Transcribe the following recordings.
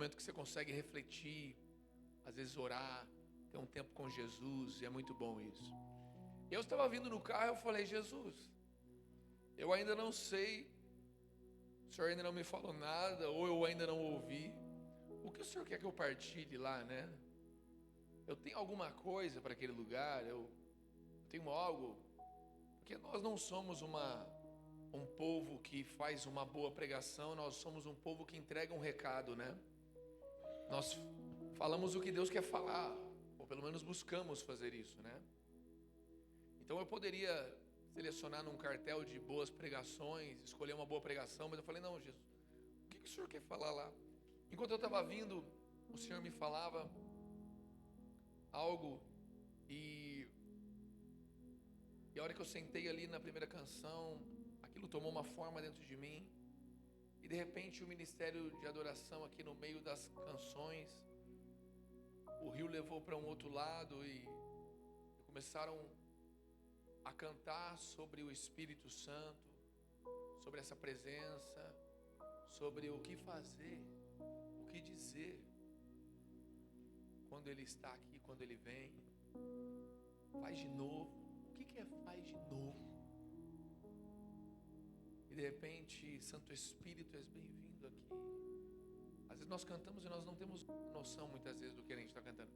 momento que você consegue refletir, às vezes orar, ter um tempo com Jesus, e é muito bom isso. Eu estava vindo no carro, eu falei: Jesus, eu ainda não sei, o Senhor ainda não me falou nada, ou eu ainda não ouvi. O que o Senhor quer que eu partilhe lá, né? Eu tenho alguma coisa para aquele lugar, eu tenho algo, porque nós não somos um povo que faz uma boa pregação, nós somos um povo que entrega um recado, né? Nós falamos o que Deus quer falar, ou pelo menos buscamos fazer isso, né? Então eu poderia selecionar num cartel de boas pregações, escolher uma boa pregação, mas eu falei: não, Jesus, o que o Senhor quer falar lá? Enquanto eu estava vindo, o Senhor me falava algo, e a hora que eu sentei ali na primeira canção, aquilo tomou uma forma dentro de mim, e de repente o ministério de adoração aqui no meio das canções, o rio levou para um outro lado e começaram a cantar sobre o Espírito Santo, sobre essa presença, sobre o que fazer, o que dizer quando Ele está aqui, quando Ele vem. Faz de novo. O que é faz de novo? E de repente, Santo Espírito, és bem-vindo aqui. Às vezes nós cantamos e nós não temos noção muitas vezes do que a gente está cantando.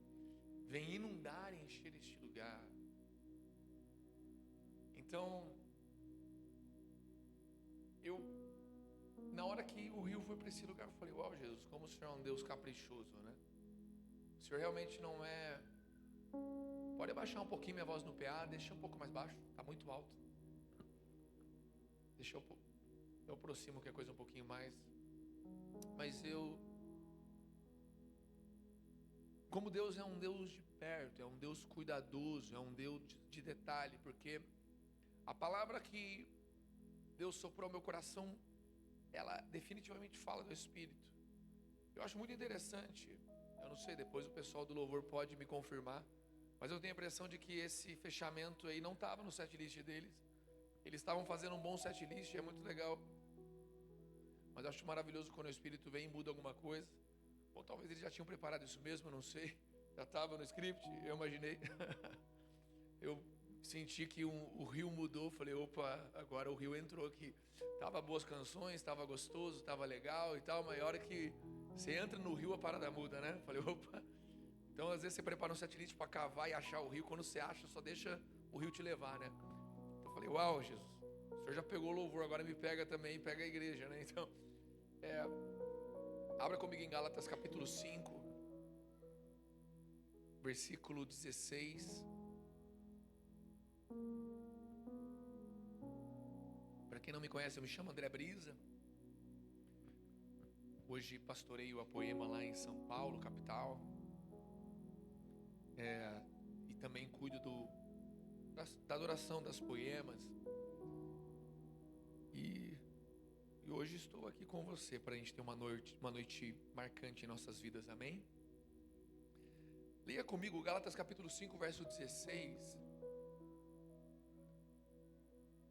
Vem inundar e encher este lugar. Então, na hora que o rio foi para esse lugar, eu falei: uau, Jesus, como o Senhor é um Deus caprichoso, né? O Senhor realmente não é... Pode abaixar um pouquinho minha voz no PA, deixa um pouco mais baixo, está muito alto. Deixa eu aproximo que a coisa um pouquinho mais. Mas como Deus é um Deus de perto, é um Deus cuidadoso, é um Deus de detalhe, porque a palavra que Deus soprou ao meu coração, ela definitivamente fala do Espírito. Eu acho muito interessante, eu não sei, depois o pessoal do louvor pode me confirmar, mas eu tenho a impressão de que esse fechamento aí não estava no setlist deles. Eles estavam fazendo um bom setlist, é muito legal, mas eu acho maravilhoso quando o Espírito vem e muda alguma coisa. Ou talvez eles já tinham preparado isso mesmo, eu não sei. Já estava no script, eu imaginei. Eu senti que o rio mudou, falei: opa, agora o rio entrou aqui. Tava boas canções, tava gostoso, tava legal e tal, mas a hora que você entra no rio a parada muda, né? Falei: opa. Então às vezes você prepara um setlist para cavar e achar o rio, quando você acha, só deixa o rio te levar, né? Então eu falei: uau, Jesus, o Senhor já pegou o louvor, agora me pega também e pega a igreja, né? Então, abra comigo em Gálatas capítulo 5, versículo 16. Para quem não me conhece, eu me chamo André Brisa. Hoje pastoreio a Poema lá em São Paulo, capital. E também cuido da adoração das Poemas. E hoje estou aqui com você para a gente ter uma noite marcante em nossas vidas, amém? Leia comigo Gálatas capítulo 5, verso 16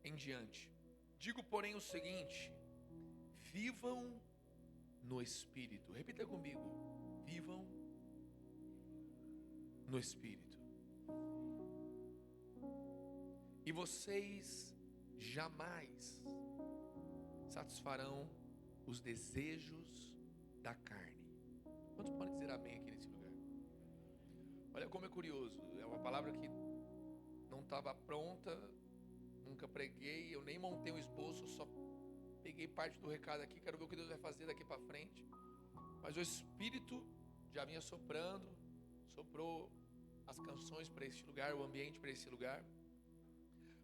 em diante. Digo, porém, o seguinte: vivam no Espírito. Repita comigo: vivam no Espírito. E vocês jamais satisfarão os desejos da carne. Quantos podem dizer amém aqui nesse lugar? Olha como é curioso. É uma palavra que não estava pronta, nunca preguei, eu nem montei um esboço, só peguei parte do recado aqui, quero ver o que Deus vai fazer daqui para frente. Mas o Espírito já vinha soprou as canções para esse lugar, o ambiente para esse lugar.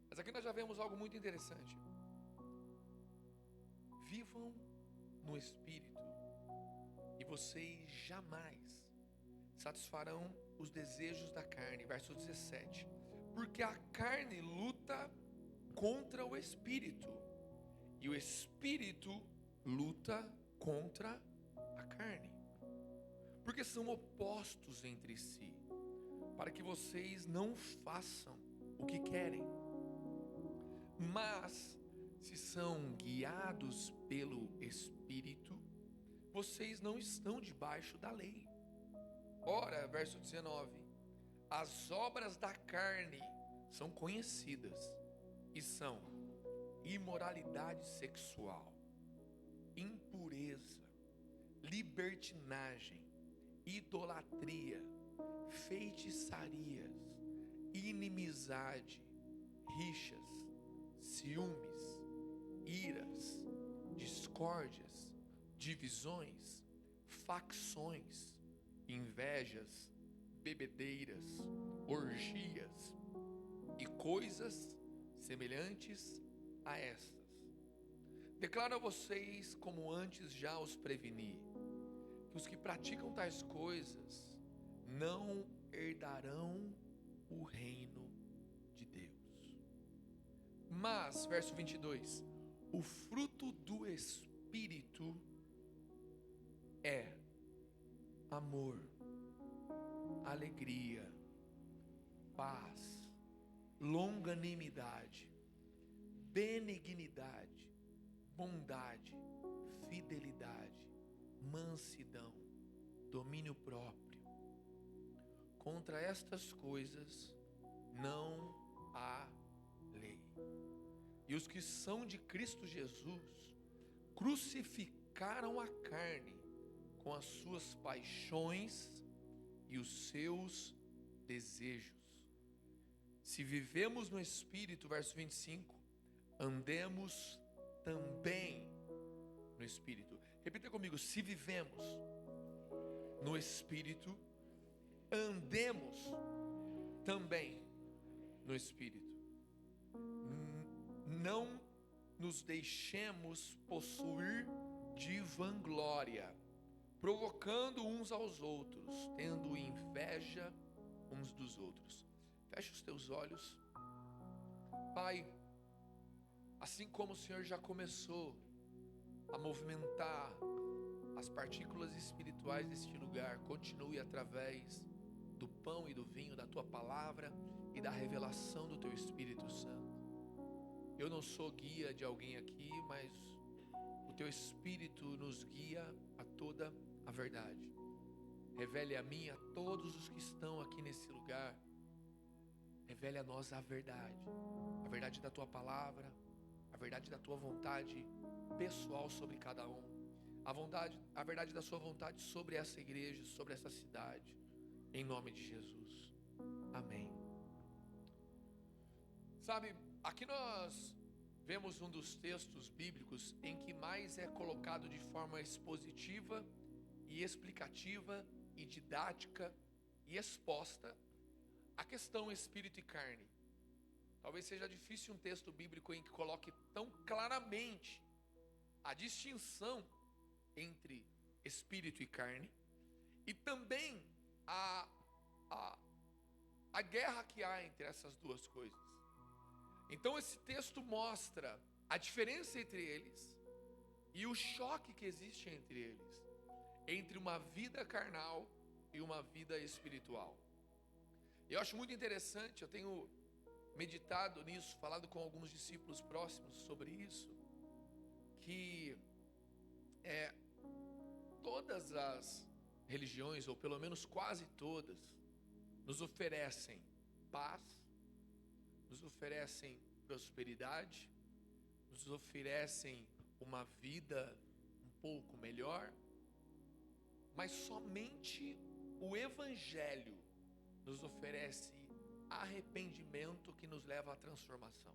Mas aqui nós já vemos algo muito interessante. Vivam no Espírito e vocês jamais satisfarão os desejos da carne. Verso 17. Porque a carne luta contra o Espírito e o Espírito luta contra a carne, porque são opostos entre si, para que vocês não façam o que querem. Mas se são guiados pelo Espírito, vocês não estão debaixo da lei. Ora, verso 19: as obras da carne são conhecidas e são imoralidade sexual, impureza, libertinagem, idolatria, feitiçarias, inimizade, rixas, ciúmes, iras, discórdias, divisões, facções, invejas, bebedeiras, orgias e coisas semelhantes a estas. Declaro a vocês, como antes já os preveni, que os que praticam tais coisas não herdarão o reino de Deus. Mas, verso 22, o fruto do Espírito é amor, alegria, paz, longanimidade, benignidade, bondade, fidelidade, mansidão, domínio próprio. Contra estas coisas não há lei. E os que são de Cristo Jesus crucificaram a carne com as suas paixões e os seus desejos. Se vivemos no Espírito, verso 25, andemos também no Espírito. Repita comigo: se vivemos no Espírito, andemos também no Espírito. Não nos deixemos possuir de vanglória, provocando uns aos outros, tendo inveja uns dos outros. Feche os teus olhos. Pai, assim como o Senhor já começou a movimentar as partículas espirituais deste lugar, continue através do pão e do vinho da Tua palavra e da revelação do Teu Espírito Santo. Eu não sou guia de alguém aqui, mas o Teu Espírito nos guia a toda a verdade. Revele a mim, a todos os que estão aqui nesse lugar, revele a nós a verdade da Tua palavra, a verdade da Tua vontade pessoal sobre cada um, a verdade da Sua vontade sobre essa igreja, sobre essa cidade, em nome de Jesus, amém. Sabe, aqui nós vemos um dos textos bíblicos em que mais é colocado de forma expositiva e explicativa e didática e exposta a questão espírito e carne. Talvez seja difícil um texto bíblico em que coloque tão claramente a distinção entre espírito e carne e também a guerra que há entre essas duas coisas. Então esse texto mostra a diferença entre eles e o choque que existe entre eles, entre uma vida carnal e uma vida espiritual. Eu acho muito interessante, eu tenho meditado nisso, falado com alguns discípulos próximos sobre isso, que todas as religiões, ou pelo menos quase todas, nos oferecem paz, nos oferecem prosperidade, nos oferecem uma vida um pouco melhor, mas somente o Evangelho nos oferece arrependimento que nos leva à transformação.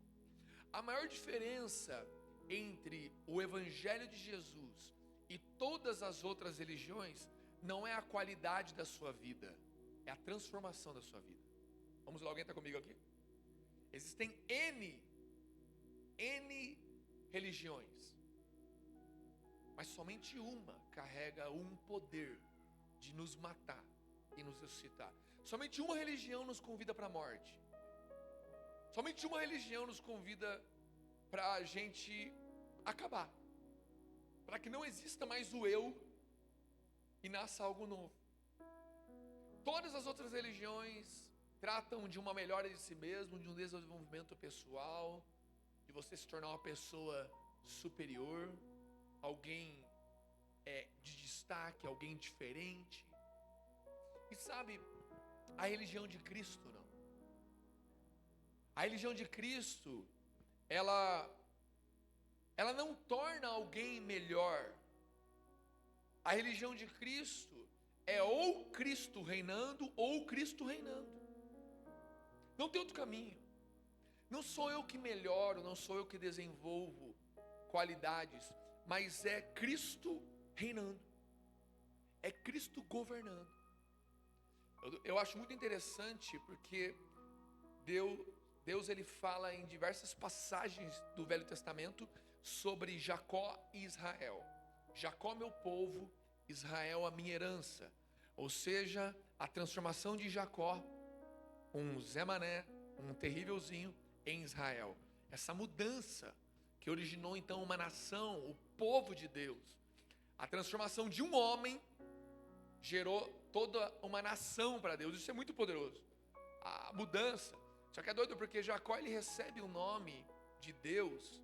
A maior diferença entre o Evangelho de Jesus e todas as outras religiões não é a qualidade da sua vida, é a transformação da sua vida. Vamos lá, alguém está comigo aqui? Existem N religiões, mas somente uma carrega um poder de nos matar e nos ressuscitar. Somente uma religião nos convida para a morte. Somente uma religião nos convida para a gente acabar, para que não exista mais o eu e nasça algo novo. Todas as outras religiões tratam de uma melhora de si mesmo, de um desenvolvimento pessoal, de você se tornar uma pessoa superior, alguém de destaque, alguém diferente. E sabe, a religião de Cristo não. A religião de Cristo, ela não torna alguém melhor. A religião de Cristo é ou Cristo reinando ou Cristo reinando. Não tem outro caminho. Não sou eu que melhoro, não sou eu que desenvolvo qualidades, mas é Cristo reinando. É Cristo governando. Eu acho muito interessante porque Deus ele fala em diversas passagens do Velho Testamento sobre Jacó e Israel. Jacó meu povo, Israel a minha herança. Ou seja, a transformação de Jacó, um Zé Mané, um terrívelzinho, em Israel. Essa mudança que originou então uma nação, o povo de Deus. A transformação de um homem gerou toda uma nação para Deus. Isso é muito poderoso. A mudança. Só que é doido porque Jacó ele recebe o nome de Deus,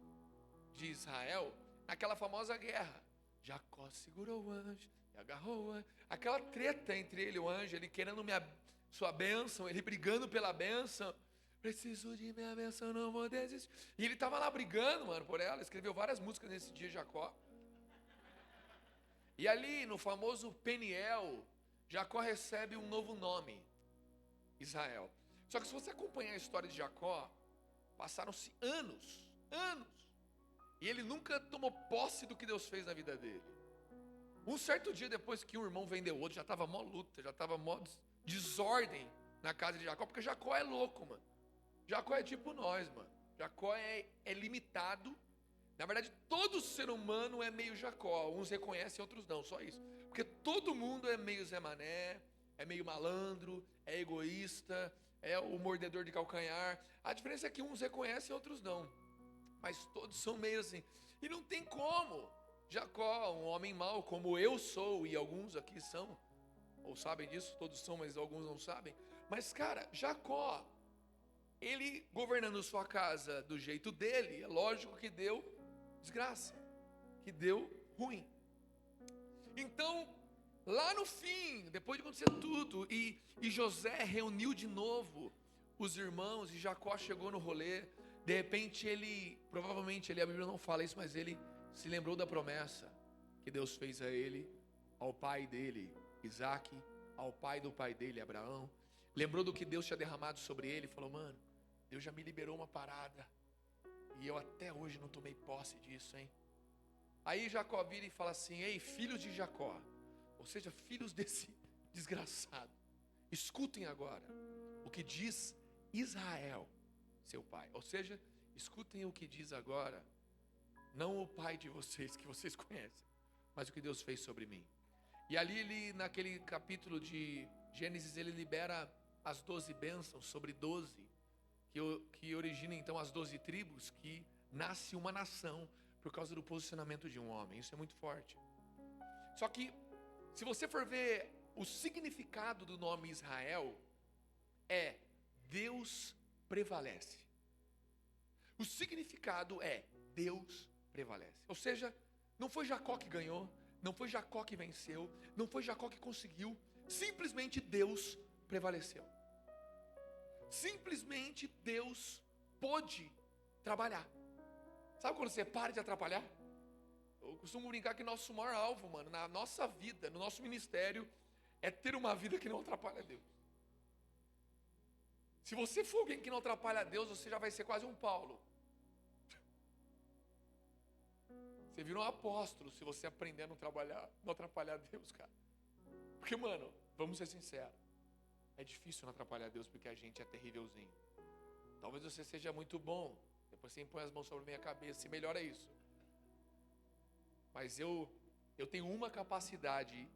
de Israel, naquela famosa guerra. Jacó segurou o anjo e agarrou o anjo. Aquela treta entre ele e o anjo, ele querendo sua bênção, ele brigando pela bênção. Preciso de minha bênção, não vou desistir. E ele estava lá brigando, mano, por ela. Escreveu várias músicas nesse dia, Jacó. E ali, no famoso Peniel, Jacó recebe um novo nome, Israel. Só que se você acompanhar a história de Jacó, passaram-se anos, e ele nunca tomou posse do que Deus fez na vida dele. Um certo dia, depois que um irmão vendeu o outro, já estava mó luta, já estava mó desordem na casa de Jacó, porque Jacó é louco, mano. Jacó é tipo nós, mano. Jacó é limitado. Na verdade, todo ser humano é meio Jacó. Uns reconhecem, outros não, só isso. Porque todo mundo é meio Zé Mané, é meio malandro, é egoísta, é o mordedor de calcanhar. A diferença é que uns reconhecem, outros não. Mas todos são meio assim. E não tem como. Jacó, um homem mau, como eu sou, e alguns aqui são, ou sabem disso, todos são, mas alguns não sabem. Mas, cara, Jacó, ele governando sua casa do jeito dele, é lógico que deu desgraça, que deu ruim. Então, lá no fim, depois de acontecer tudo, e José reuniu de novo os irmãos, e Jacó chegou no rolê, de repente provavelmente a Bíblia não fala isso, mas ele se lembrou da promessa que Deus fez a ele, ao pai dele, Isaac, ao pai do pai dele, Abraão. Lembrou do que Deus tinha derramado sobre ele e falou: mano, Deus já me liberou uma parada e eu até hoje não tomei posse disso, hein? Aí Jacó vira e fala assim: ei, filhos de Jacó, ou seja, filhos desse desgraçado, escutem agora o que diz Israel, seu pai. Ou seja, escutem o que diz agora, não o pai de vocês, que vocês conhecem, mas o que Deus fez sobre mim. E ali ele, naquele capítulo de Gênesis, ele libera as 12 bênçãos sobre 12, que origina então as 12 tribos, que nasce uma nação por causa do posicionamento de um homem. Isso é muito forte. Só que, se você for ver o significado do nome Israel, é Deus prevalece. O significado é Deus prevalece. Ou seja, não foi Jacó que ganhou, não foi Jacó que venceu, não foi Jacó que conseguiu, simplesmente Deus prevaleceu. Simplesmente Deus pôde trabalhar. Sabe quando você para de atrapalhar? Eu costumo brincar que nosso maior alvo, mano, na nossa vida, no nosso ministério, é ter uma vida que não atrapalha Deus. Se você for alguém que não atrapalha Deus, você já vai ser quase um Paulo. Você vira um apóstolo se você aprender a não atrapalhar Deus, cara. Porque, mano, vamos ser sinceros, é difícil não atrapalhar Deus porque a gente é terrívelzinho. Talvez você seja muito bom, depois você impõe as mãos sobre a minha cabeça e melhora isso. Mas eu tenho uma capacidade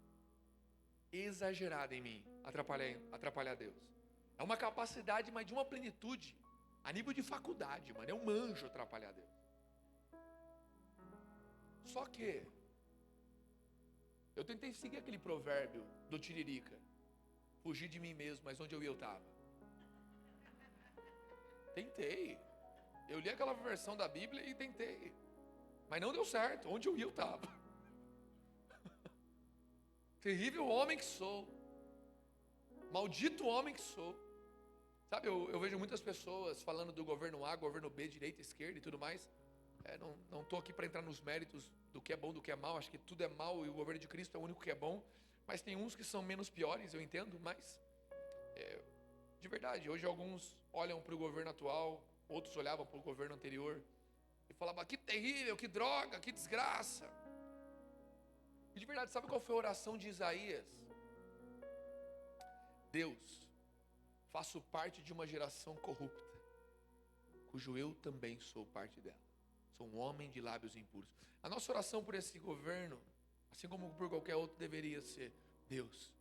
exagerada em mim, atrapalhar Deus. É uma capacidade, mas de uma plenitude, a nível de faculdade, mano. É um anjo atrapalhar Deus. Só que eu tentei seguir aquele provérbio do Tiririca: fugir de mim mesmo, mas onde eu ia eu estava. Tentei. Eu li aquela versão da Bíblia e tentei, mas não deu certo. Onde eu ia eu estava. Terrível homem que sou. Maldito homem que sou. Sabe, eu vejo muitas pessoas falando do governo A, governo B, direita, esquerda e tudo mais. Não estou aqui para entrar nos méritos do que é bom, do que é mal. Acho que tudo é mal e o governo de Cristo é o único que é bom. Mas tem uns que são menos piores, eu entendo. Mas, de verdade, hoje alguns olham para o governo atual, outros olhavam para o governo anterior e falavam, que terrível, que droga, que desgraça. E de verdade, sabe qual foi a oração de Isaías? Deus, faço parte de uma geração corrupta, cujo eu também sou parte dela. Sou um homem de lábios impuros. A nossa oração por esse governo, assim como por qualquer outro, deveria ser: Deus,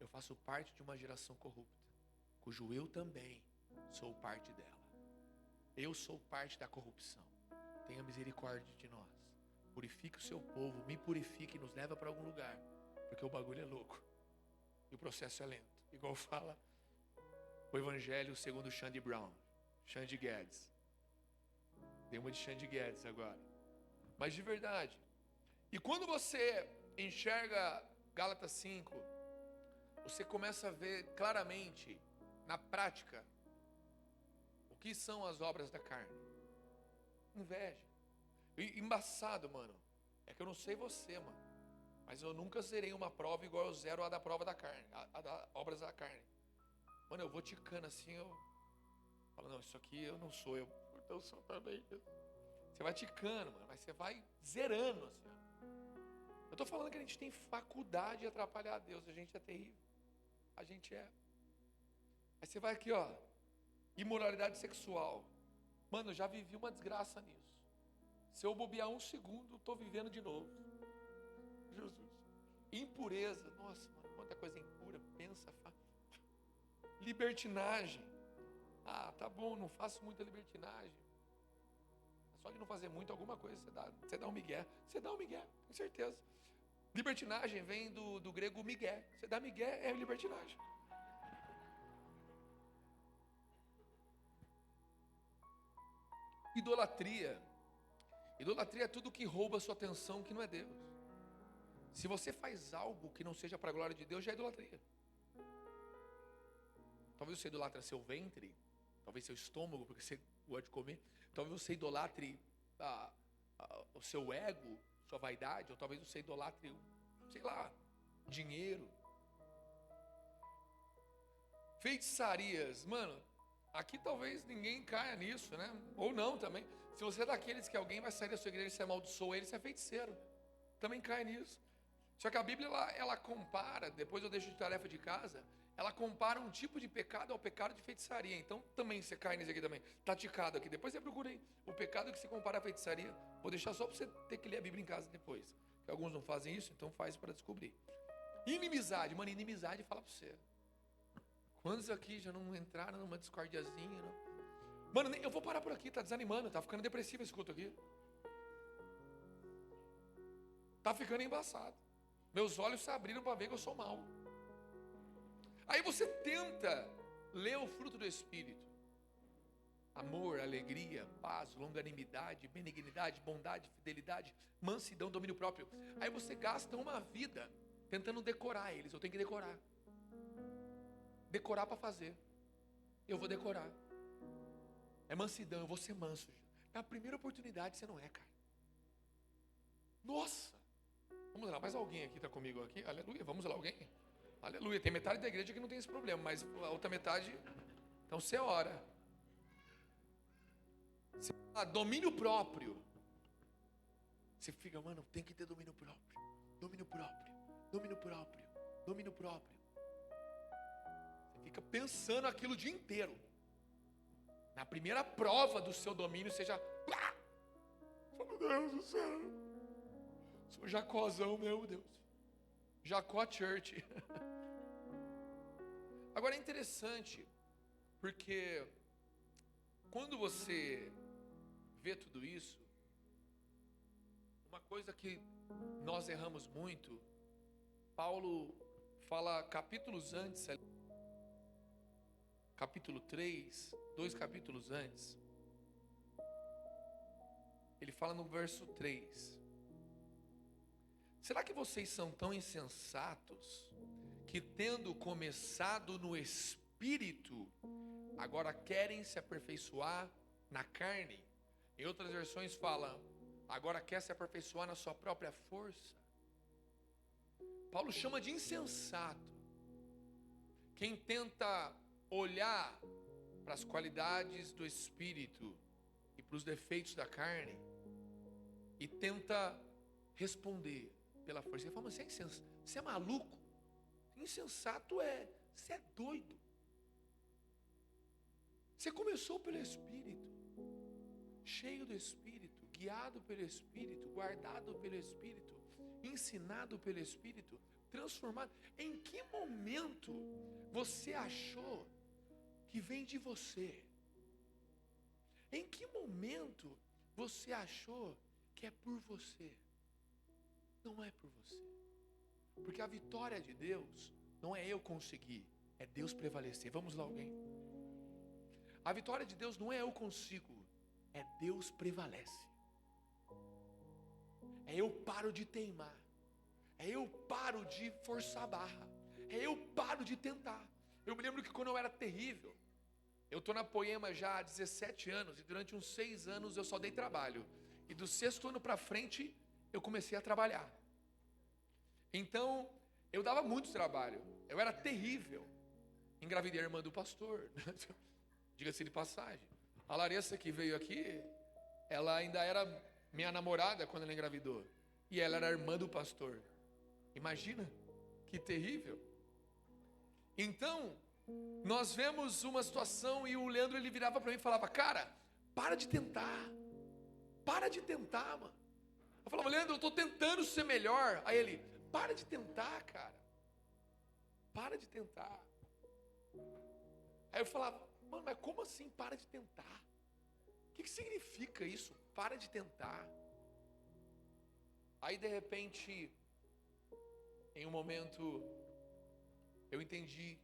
eu faço parte de uma geração corrupta, cujo eu também sou parte dela. Eu sou parte da corrupção. Tenha misericórdia de nós. Purifique o seu povo, me purifique e nos leva para algum lugar, porque o bagulho é louco e o processo é lento. Igual fala o Evangelho segundo Xande Brown, Xande Guedes. Tem uma de Xande Guedes agora. Mas de verdade. E quando você enxerga Gálatas 5, você começa a ver claramente, na prática, o que são as obras da carne. Inveja. E embaçado, mano. É que eu não sei você, mano. Mas eu nunca zerei uma prova igual eu zero a da prova da carne, a da obras da carne. Mano, eu vou ticando assim, eu falo, não, isso aqui eu não sou, eu sou também. Você vai ticando, mano, mas você vai zerando assim. Eu tô falando que a gente tem faculdade de atrapalhar a Deus, a gente é terrível. A gente é. Aí você vai aqui, ó, imoralidade sexual. Mano, eu já vivi uma desgraça nisso. Se eu bobear um segundo, eu tô vivendo de novo. Jesus. Impureza. Nossa, mano, quanta coisa impura. Pensa, libertinagem. Ah, tá bom, não faço muita libertinagem. Só de não fazer muito, alguma coisa você dá um migué. Você dá um migué, com certeza. Libertinagem vem do grego migué. Você dá migué, é libertinagem. Idolatria. Idolatria é tudo que rouba a sua atenção, que não é Deus. Se você faz algo que não seja para a glória de Deus, já é idolatria. Talvez você idolatre seu ventre, talvez seu estômago, porque você gosta de comer. Talvez você idolatre o seu ego, sua vaidade, ou talvez você idolatre, sei lá, dinheiro. Feitiçarias, mano, aqui talvez ninguém caia nisso, né? Ou não também. Se você é daqueles que alguém vai sair da sua igreja e se amaldiçoa ele, você é feiticeiro. Também cai nisso. Só que a Bíblia, ela compara, depois eu deixo de tarefa de casa, ela compara um tipo de pecado ao pecado de feitiçaria. Então também você cai nisso aqui também. Tá ticado aqui. Depois você procura aí. O pecado que se compara à feitiçaria. Vou deixar só para você ter que ler a Bíblia em casa depois. Porque alguns não fazem isso, então faz para descobrir. Inimizade. Mano, inimizade fala para você. Quantos aqui já não entraram numa discordiazinha? Não? Mano, eu vou parar por aqui. Tá desanimando. Tá ficando depressivo esse culto aqui. Tá ficando embaçado. Meus olhos se abriram para ver que eu sou mau. Aí você tenta ler o fruto do Espírito. Amor, alegria, paz, longanimidade, benignidade, bondade, fidelidade, mansidão, domínio próprio. Aí você gasta uma vida tentando decorar eles. Eu tenho que decorar. Decorar para fazer. Eu vou decorar. É mansidão, eu vou ser manso. Na primeira oportunidade você não é, cara. Nossa. Vamos lá, mais alguém aqui está comigo aqui? Aleluia, vamos lá, alguém? Aleluia, tem metade da igreja que não tem esse problema, mas a outra metade, então você ora. Domínio próprio. Você fica, mano, tem que ter domínio próprio. Domínio próprio, domínio próprio, domínio próprio. Você fica pensando aquilo o dia inteiro. Na primeira prova do seu domínio, você já... Meu Deus do céu. Sou Jacózão, meu Deus. Jacó Church. Agora é interessante, porque quando você vê tudo isso, uma coisa que nós erramos muito, Paulo fala capítulos antes, capítulo 3, 2 capítulos antes, ele fala no verso 3, Será que vocês são tão insensatos que, tendo começado no espírito, agora querem se aperfeiçoar na carne? Em outras versões fala, agora quer se aperfeiçoar na sua própria força. Paulo chama de insensato quem tenta olhar para as qualidades do espírito e para os defeitos da carne e tenta responder pela força. Ele fala, mas você é insensato, você é maluco? Insensato você é doido. Você começou pelo Espírito, cheio do Espírito, guiado pelo Espírito, guardado pelo Espírito, ensinado pelo Espírito, transformado. Em que momento você achou que vem de você? Em que momento você achou que é por você? Não é por você. Porque a vitória de Deus não é eu conseguir, é Deus prevalecer. Vamos lá, alguém? A vitória de Deus não é eu consigo, é Deus prevalece. É eu paro de teimar, é eu paro de forçar a barra, é eu paro de tentar. Eu me lembro que quando eu era terrível, eu estou na Poema já há 17 anos, e durante uns 6 anos eu só dei trabalho. E do 6º ano para frente, eu comecei a trabalhar. Então, eu dava muito trabalho, eu era terrível. Engravidei a irmã do pastor, diga-se de passagem. A Larissa que veio aqui, ela ainda era minha namorada quando ela engravidou. E ela era irmã do pastor. Imagina, que terrível. Então, nós vemos uma situação e o Leandro, ele virava para mim e falava, cara, para de tentar, mano. Eu falava, Leandro, eu estou tentando ser melhor. Aí ele, para de tentar, cara, para de tentar. Aí eu falava, mano, mas como assim para de tentar? O que significa isso? Para de tentar. Aí de repente, em um momento, eu entendi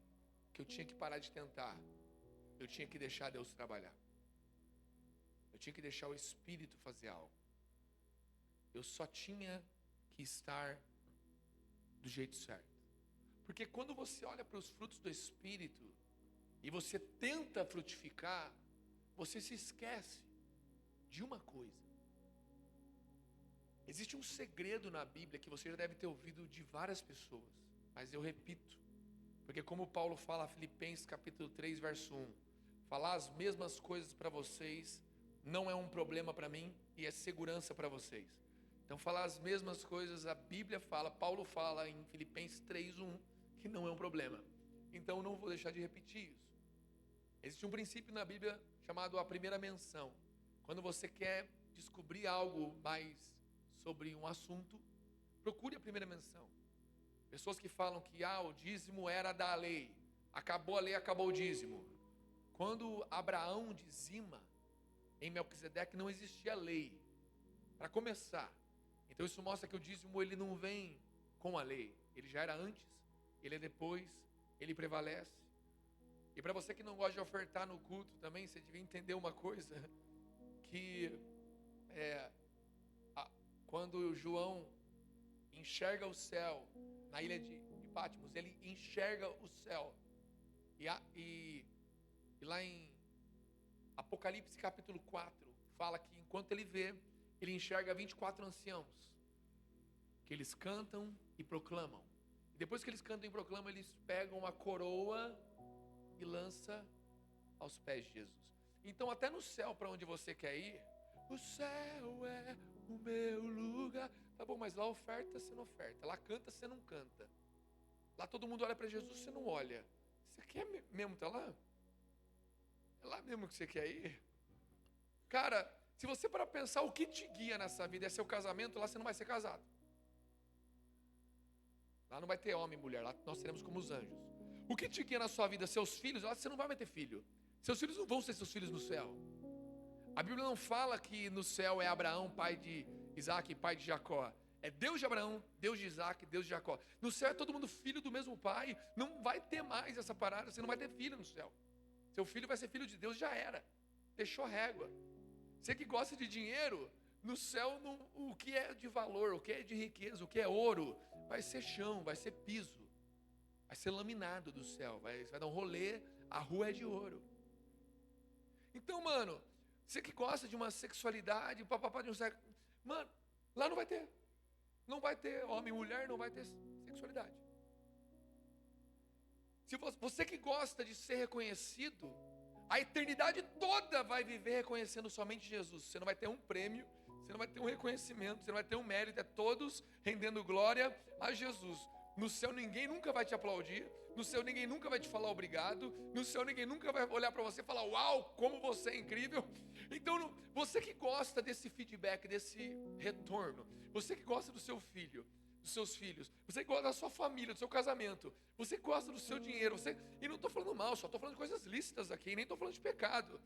que eu tinha que parar de tentar. Eu tinha que deixar Deus trabalhar. Eu tinha que deixar o Espírito fazer algo. Eu só tinha que estar do jeito certo. Porque quando você olha para os frutos do Espírito e você tenta frutificar, você se esquece de uma coisa. Existe um segredo na Bíblia que você já deve ter ouvido de várias pessoas, mas eu repito, porque como Paulo fala, Filipenses capítulo 3, verso 1, falar as mesmas coisas para vocês não é um problema para mim e é segurança para vocês. Então falar as mesmas coisas, a Bíblia fala, Paulo fala em Filipenses 3, 1, que não é um problema. Então não vou deixar de repetir isso. Existe um princípio na Bíblia chamado a primeira menção. Quando você quer descobrir algo mais sobre um assunto, procure a primeira menção. Pessoas que falam que o dízimo era da lei, acabou a lei, acabou o dízimo. Quando Abraão dizima, em Melquisedeque não existia lei, para começar. Então isso mostra que o dízimo ele não vem com a lei, ele já era antes, ele é depois, ele prevalece. E para você que não gosta de ofertar no culto também, você devia entender uma coisa, que quando João enxerga o céu na ilha de Patmos, ele enxerga o céu. E lá em Apocalipse capítulo 4, fala que enquanto ele vê, ele enxerga 24 anciãos, que eles cantam e proclamam. E depois que eles cantam e proclamam, eles pegam a coroa e lançam aos pés de Jesus. Então até no céu para onde você quer ir, o céu é o meu lugar. Tá bom, mas lá oferta, você não oferta. Lá canta, você não canta. Lá todo mundo olha para Jesus, você não olha. Você quer mesmo estar lá? É lá mesmo que você quer ir? Cara, se você parar para pensar, o que te guia nessa vida é seu casamento, lá você não vai ser casado. Lá não vai ter homem e mulher, lá nós seremos como os anjos. O que te guia na sua vida, seus filhos, lá você não vai mais ter filho. Seus filhos não vão ser seus filhos no céu. A Bíblia não fala que no céu é Abraão, pai de Isaac e pai de Jacó. É Deus de Abraão, Deus de Isaac, Deus de Jacó. No céu é todo mundo filho do mesmo pai. Não vai ter mais essa parada, você não vai ter filho no céu. Seu filho vai ser filho de Deus, já era. Deixou régua. Você que gosta de dinheiro, No céu, o que é de valor, o que é de riqueza, o que é ouro, vai ser chão, vai ser piso, vai ser laminado do céu, vai dar um rolê, a rua é de ouro. Então, mano, você que gosta de uma sexualidade, papapá de um sexo, mano, lá não vai ter. Não vai ter homem e mulher, não vai ter sexualidade. Se você que gosta de ser reconhecido, a eternidade toda vai viver reconhecendo somente Jesus. Você não vai ter um prêmio, você não vai ter um reconhecimento, você não vai ter um mérito, é todos rendendo glória a Jesus. No céu ninguém nunca vai te aplaudir, no céu ninguém nunca vai te falar obrigado, no céu ninguém nunca vai olhar para você e falar, uau, como você é incrível. Então, você que gosta desse feedback, desse retorno, você que gosta do seu filho, dos seus filhos, você que gosta da sua família, do seu casamento, você que gosta do seu dinheiro, e não estou falando mal, só estou falando de coisas lícitas aqui, nem estou falando de pecado.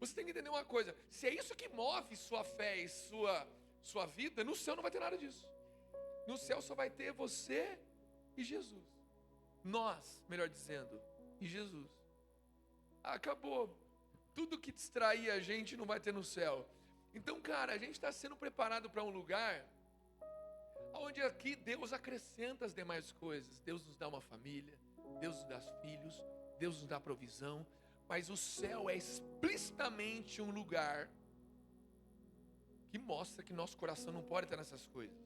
Você tem que entender uma coisa, se é isso que move sua fé e sua vida, no céu não vai ter nada disso. No céu só vai ter você e Jesus. Nós, melhor dizendo, e Jesus. Acabou. Tudo que distrair a gente não vai ter no céu. Então, cara, a gente está sendo preparado para um lugar onde aqui Deus acrescenta as demais coisas. Deus nos dá uma família, Deus nos dá filhos, Deus nos dá provisão. Mas o céu é explicitamente um lugar que mostra que nosso coração não pode estar nessas coisas.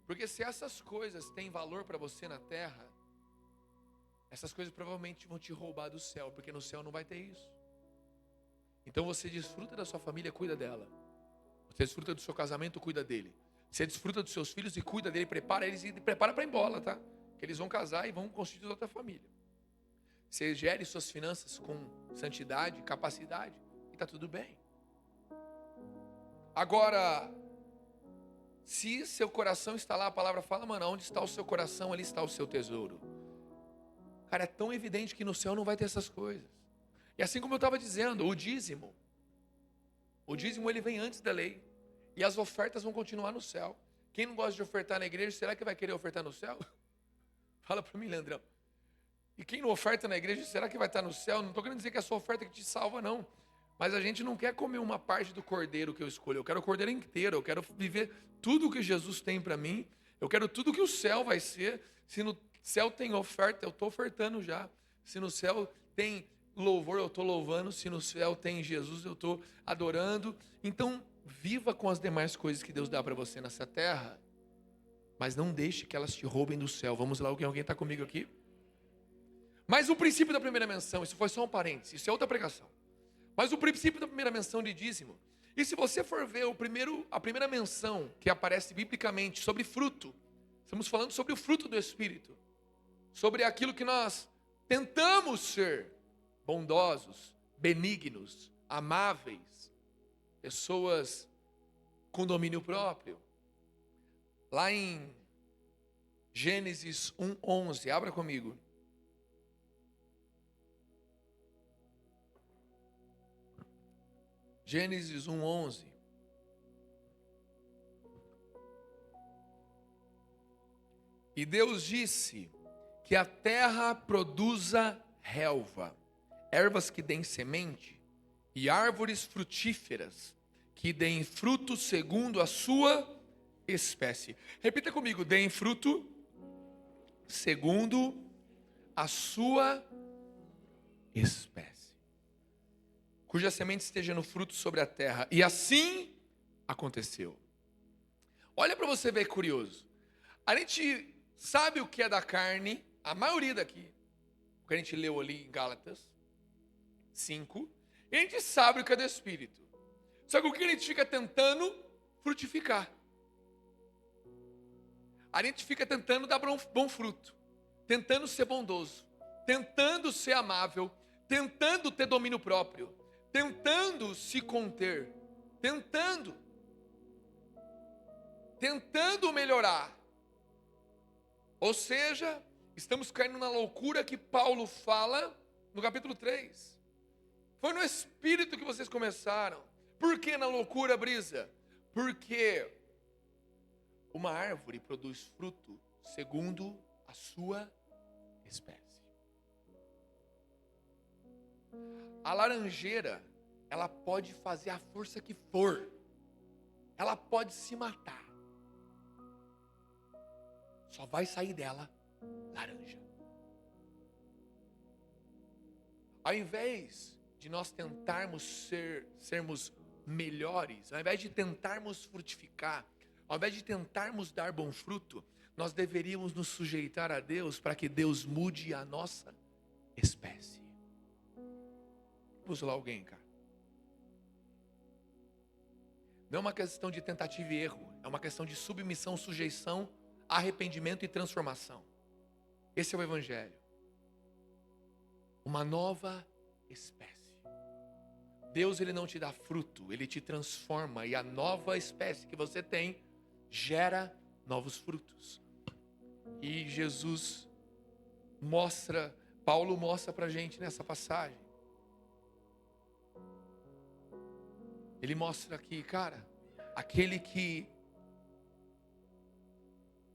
Porque se essas coisas têm valor para você na terra, essas coisas provavelmente vão te roubar do céu, porque no céu não vai ter isso. Então você desfruta da sua família, cuida dela. Você desfruta do seu casamento, cuida dele. Você desfruta dos seus filhos e cuida dele, prepara eles e prepara para ir embora, tá? Que eles vão casar e vão constituir outra família. Você gere suas finanças com santidade, capacidade, e está tudo bem. Agora, se seu coração está lá, a palavra fala, mano, onde está o seu coração, ali está o seu tesouro. Cara, é tão evidente que no céu não vai ter essas coisas. E assim como eu estava dizendo, o dízimo ele vem antes da lei. E as ofertas vão continuar no céu. Quem não gosta de ofertar na igreja, será que vai querer ofertar no céu? Fala para mim, Leandrão. E quem não oferta na igreja, será que vai estar no céu? Não estou querendo dizer que é a sua oferta que te salva, não. Mas a gente não quer comer uma parte do cordeiro que eu escolho. Eu quero o cordeiro inteiro. Eu quero viver tudo o que Jesus tem para mim. Eu quero tudo que o céu vai ser. Se no céu tem oferta, eu estou ofertando já. Se no céu tem louvor, eu estou louvando. Se no céu tem Jesus, eu estou adorando. Então, viva com as demais coisas que Deus dá para você nessa terra. Mas não deixe que elas te roubem do céu. Vamos lá, alguém está comigo aqui? Mas o princípio da primeira menção, isso foi só um parênteses, isso é outra pregação. Mas o princípio da primeira menção de dízimo, e se você for ver a primeira menção que aparece biblicamente sobre fruto, estamos falando sobre o fruto do Espírito, sobre aquilo que nós tentamos ser bondosos, benignos, amáveis, pessoas com domínio próprio. Lá em Gênesis 1:11, abra comigo. Gênesis 1:11. E Deus disse que a terra produza relva, ervas que deem semente, e árvores frutíferas, que deem fruto segundo a sua espécie. Repita comigo, deem fruto segundo a sua espécie, cuja semente esteja no fruto sobre a terra. E assim aconteceu. Olha para você ver, curioso. A gente sabe o que é da carne, a maioria daqui, o que a gente leu ali em Gálatas 5, e a gente sabe o que é do Espírito. Só que o que a gente fica tentando frutificar. A gente fica tentando dar bom fruto, tentando ser bondoso, tentando ser amável, tentando ter domínio próprio, tentando se conter, tentando melhorar. Ou seja, estamos caindo na loucura que Paulo fala no capítulo 3. Foi no Espírito que vocês começaram. Por que na loucura, Brisa? Porque uma árvore produz fruto segundo a sua espécie. A laranjeira, ela pode fazer a força que for, ela pode se matar, só vai sair dela laranja. Ao invés de nós tentarmos sermos melhores, ao invés de tentarmos frutificar, ao invés de tentarmos dar bom fruto, nós deveríamos nos sujeitar a Deus para que Deus mude a nossa espécie. Vamos lá, alguém, cara. Não é uma questão de tentativa e erro, é uma questão de submissão, sujeição, arrependimento e transformação. Esse é o Evangelho. Uma nova espécie. Deus, ele não te dá fruto, ele te transforma, e a nova espécie que você tem gera novos frutos. E Jesus mostra, Paulo mostra pra gente nessa passagem. Ele mostra aqui, cara, aquele que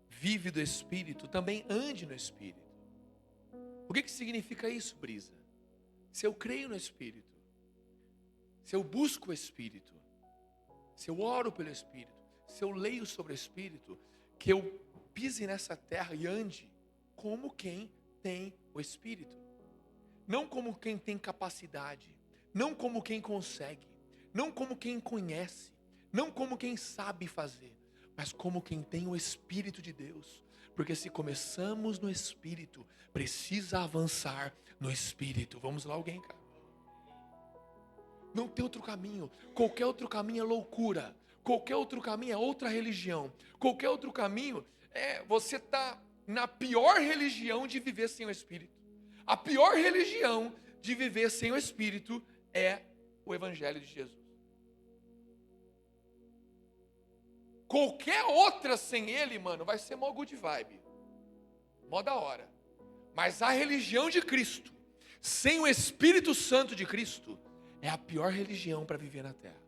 vive do Espírito também ande no Espírito. O que significa isso, Brisa? Se eu creio no Espírito, se eu busco o Espírito, se eu oro pelo Espírito, se eu leio sobre o Espírito, que eu pise nessa terra e ande como quem tem o Espírito. Não como quem tem capacidade, não como quem consegue, não como quem conhece, não como quem sabe fazer, mas como quem tem o Espírito de Deus. Porque se começamos no Espírito, precisa avançar no Espírito. Vamos lá, alguém, cara. Não tem outro caminho. Qualquer outro caminho é loucura. Qualquer outro caminho é outra religião. Qualquer outro caminho você está na pior religião de viver sem o Espírito. A pior religião de viver sem o Espírito é o Evangelho de Jesus. Qualquer outra sem ele, mano, vai ser mó good vibe, mó da hora. Mas a religião de Cristo, sem o Espírito Santo de Cristo, é a pior religião para viver na terra.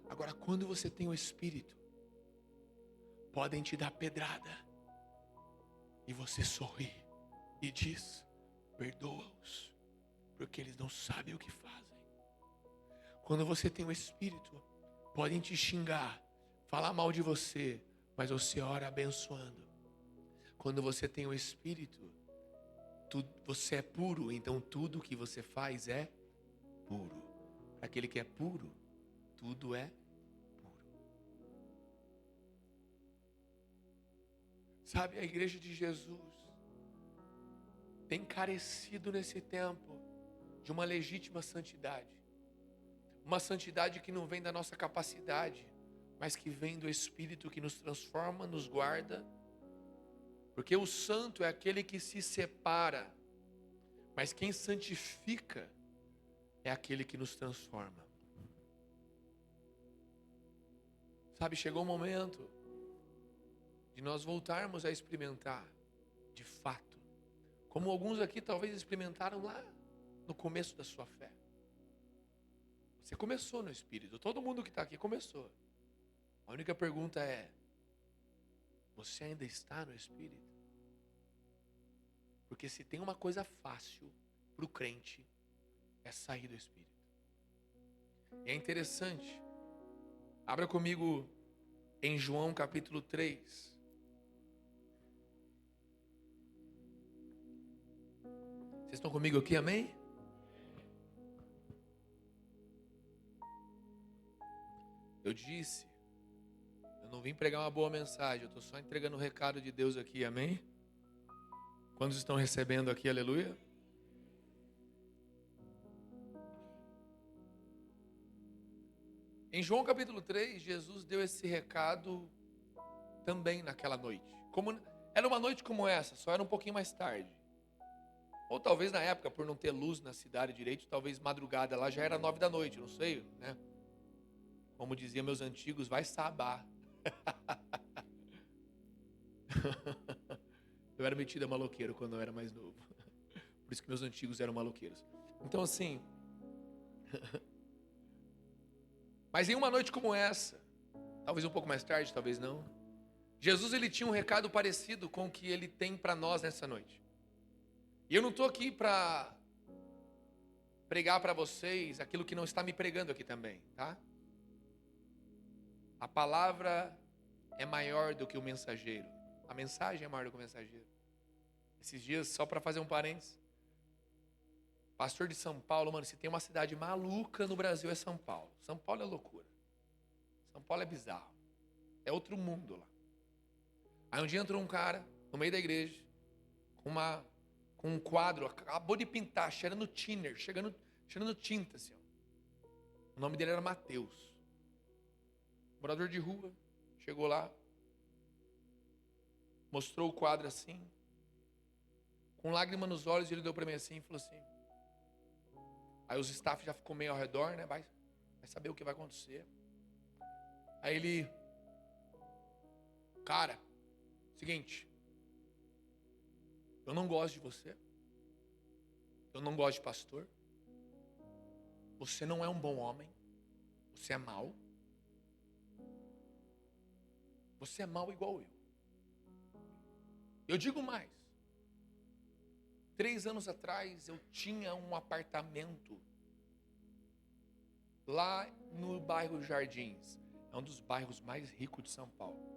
Agora, quando você tem o Espírito, podem te dar pedrada, e você sorri e diz: perdoa-os, porque eles não sabem o que fazem. Quando você tem o Espírito, podem te xingar, falar mal de você, mas você ora abençoando. Quando você tem o Espírito, você é puro, então tudo que você faz é puro. Para aquele que é puro, tudo é puro. Sabe, a igreja de Jesus tem carecido nesse tempo de uma legítima santidade. Uma santidade que não vem da nossa capacidade, mas que vem do Espírito que nos transforma, nos guarda. Porque o santo é aquele que se separa, mas quem santifica é aquele que nos transforma. Sabe, chegou o momento de nós voltarmos a experimentar, de fato, como alguns aqui talvez experimentaram lá no começo da sua fé. Você começou no Espírito, todo mundo que está aqui começou. A única pergunta é: você ainda está no Espírito? Porque se tem uma coisa fácil para o crente, é sair do Espírito. E é interessante, abra comigo em João capítulo 3. Vocês estão comigo aqui, amém? Eu disse, eu não vim pregar uma boa mensagem, eu estou só entregando o recado de Deus aqui, amém? Quantos estão recebendo aqui, aleluia? Em João capítulo 3, Jesus deu esse recado também naquela noite. Como era uma noite como essa, só era um pouquinho mais tarde. Ou talvez na época, por não ter luz na cidade direito, talvez madrugada lá já era 9 da noite, não sei, né? Como diziam meus antigos, vai sabar. Eu era metido a maloqueiro quando eu era mais novo. Por isso que meus antigos eram maloqueiros. Então assim, mas em uma noite como essa, talvez um pouco mais tarde, talvez não, Jesus ele tinha um recado parecido com o que ele tem para nós nessa noite. E eu não estou aqui para pregar para vocês aquilo que não está me pregando aqui também, tá? A palavra é maior do que o mensageiro. A mensagem é maior do que o mensageiro. Esses dias, só para fazer um parênteses, pastor de São Paulo, mano, se tem uma cidade maluca no Brasil é São Paulo. São Paulo é loucura. São Paulo é bizarro. É outro mundo lá. Aí um dia entrou um cara no meio da igreja com um quadro, acabou de pintar, cheirando thinner, cheirando tinta assim, ó. O nome dele era Mateus. Morador de rua, chegou lá, mostrou o quadro assim, com lágrima nos olhos, ele deu para mim assim e falou assim. Aí os staff já ficou meio ao redor, né? Vai saber o que vai acontecer. Aí ele, cara, seguinte, eu não gosto de você, eu não gosto de pastor, você não é um bom homem, você é mau, você é mau igual eu. Eu digo mais, 3 anos atrás eu tinha um apartamento lá no bairro Jardins, é um dos bairros mais ricos de São Paulo.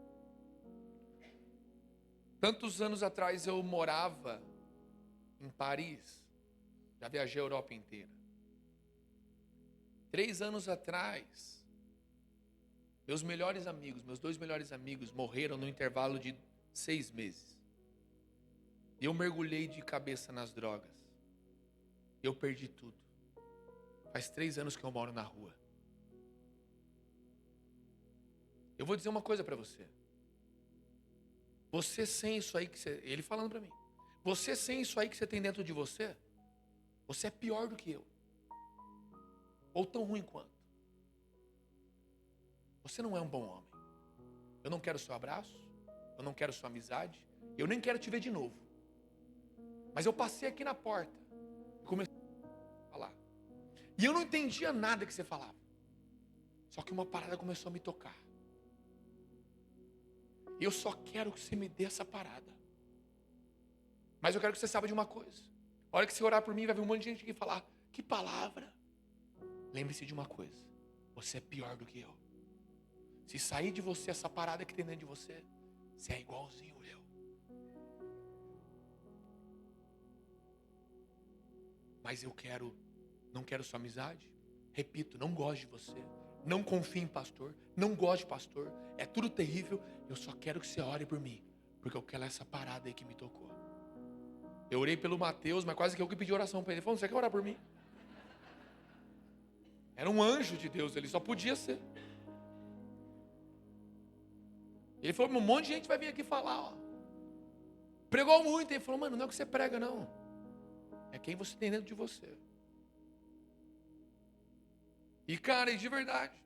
Tantos anos atrás eu morava em Paris, já viajei a Europa inteira. 3 anos atrás, meus 2 melhores amigos morreram no intervalo de 6 meses. E eu mergulhei de cabeça nas drogas. Eu perdi tudo. Faz 3 anos que eu moro na rua. Eu vou dizer uma coisa para você. Você sem isso aí que você... Ele falando para mim. Você sem isso aí que você tem dentro de você, você é pior do que eu. Ou tão ruim quanto. Você não é um bom homem. Eu não quero seu abraço. Eu não quero sua amizade. Eu nem quero te ver de novo. Mas eu passei aqui na porta e comecei a falar. E eu não entendia nada que você falava. Só que uma parada começou a me tocar. E eu só quero que você me dê essa parada. Mas eu quero que você saiba de uma coisa. A hora que você orar por mim, vai vir um monte de gente aqui falar, que palavra. Lembre-se de uma coisa. Você é pior do que eu. Se sair de você essa parada que tem dentro de você, você é igualzinho eu. Mas eu não quero sua amizade. Repito, não gosto de você. Não confio em pastor. Não gosto de pastor. É tudo terrível. Eu só quero que você ore por mim. Porque eu quero essa parada aí que me tocou. Eu orei pelo Mateus, mas quase que eu que pedi oração para ele. Ele falou, você quer orar por mim? Era um anjo de Deus, ele só podia ser. Ele falou, um monte de gente vai vir aqui falar, ó. Pregou muito. Ele falou, mano, não é o que você prega, não. É quem você tem dentro de você. E cara, e de verdade,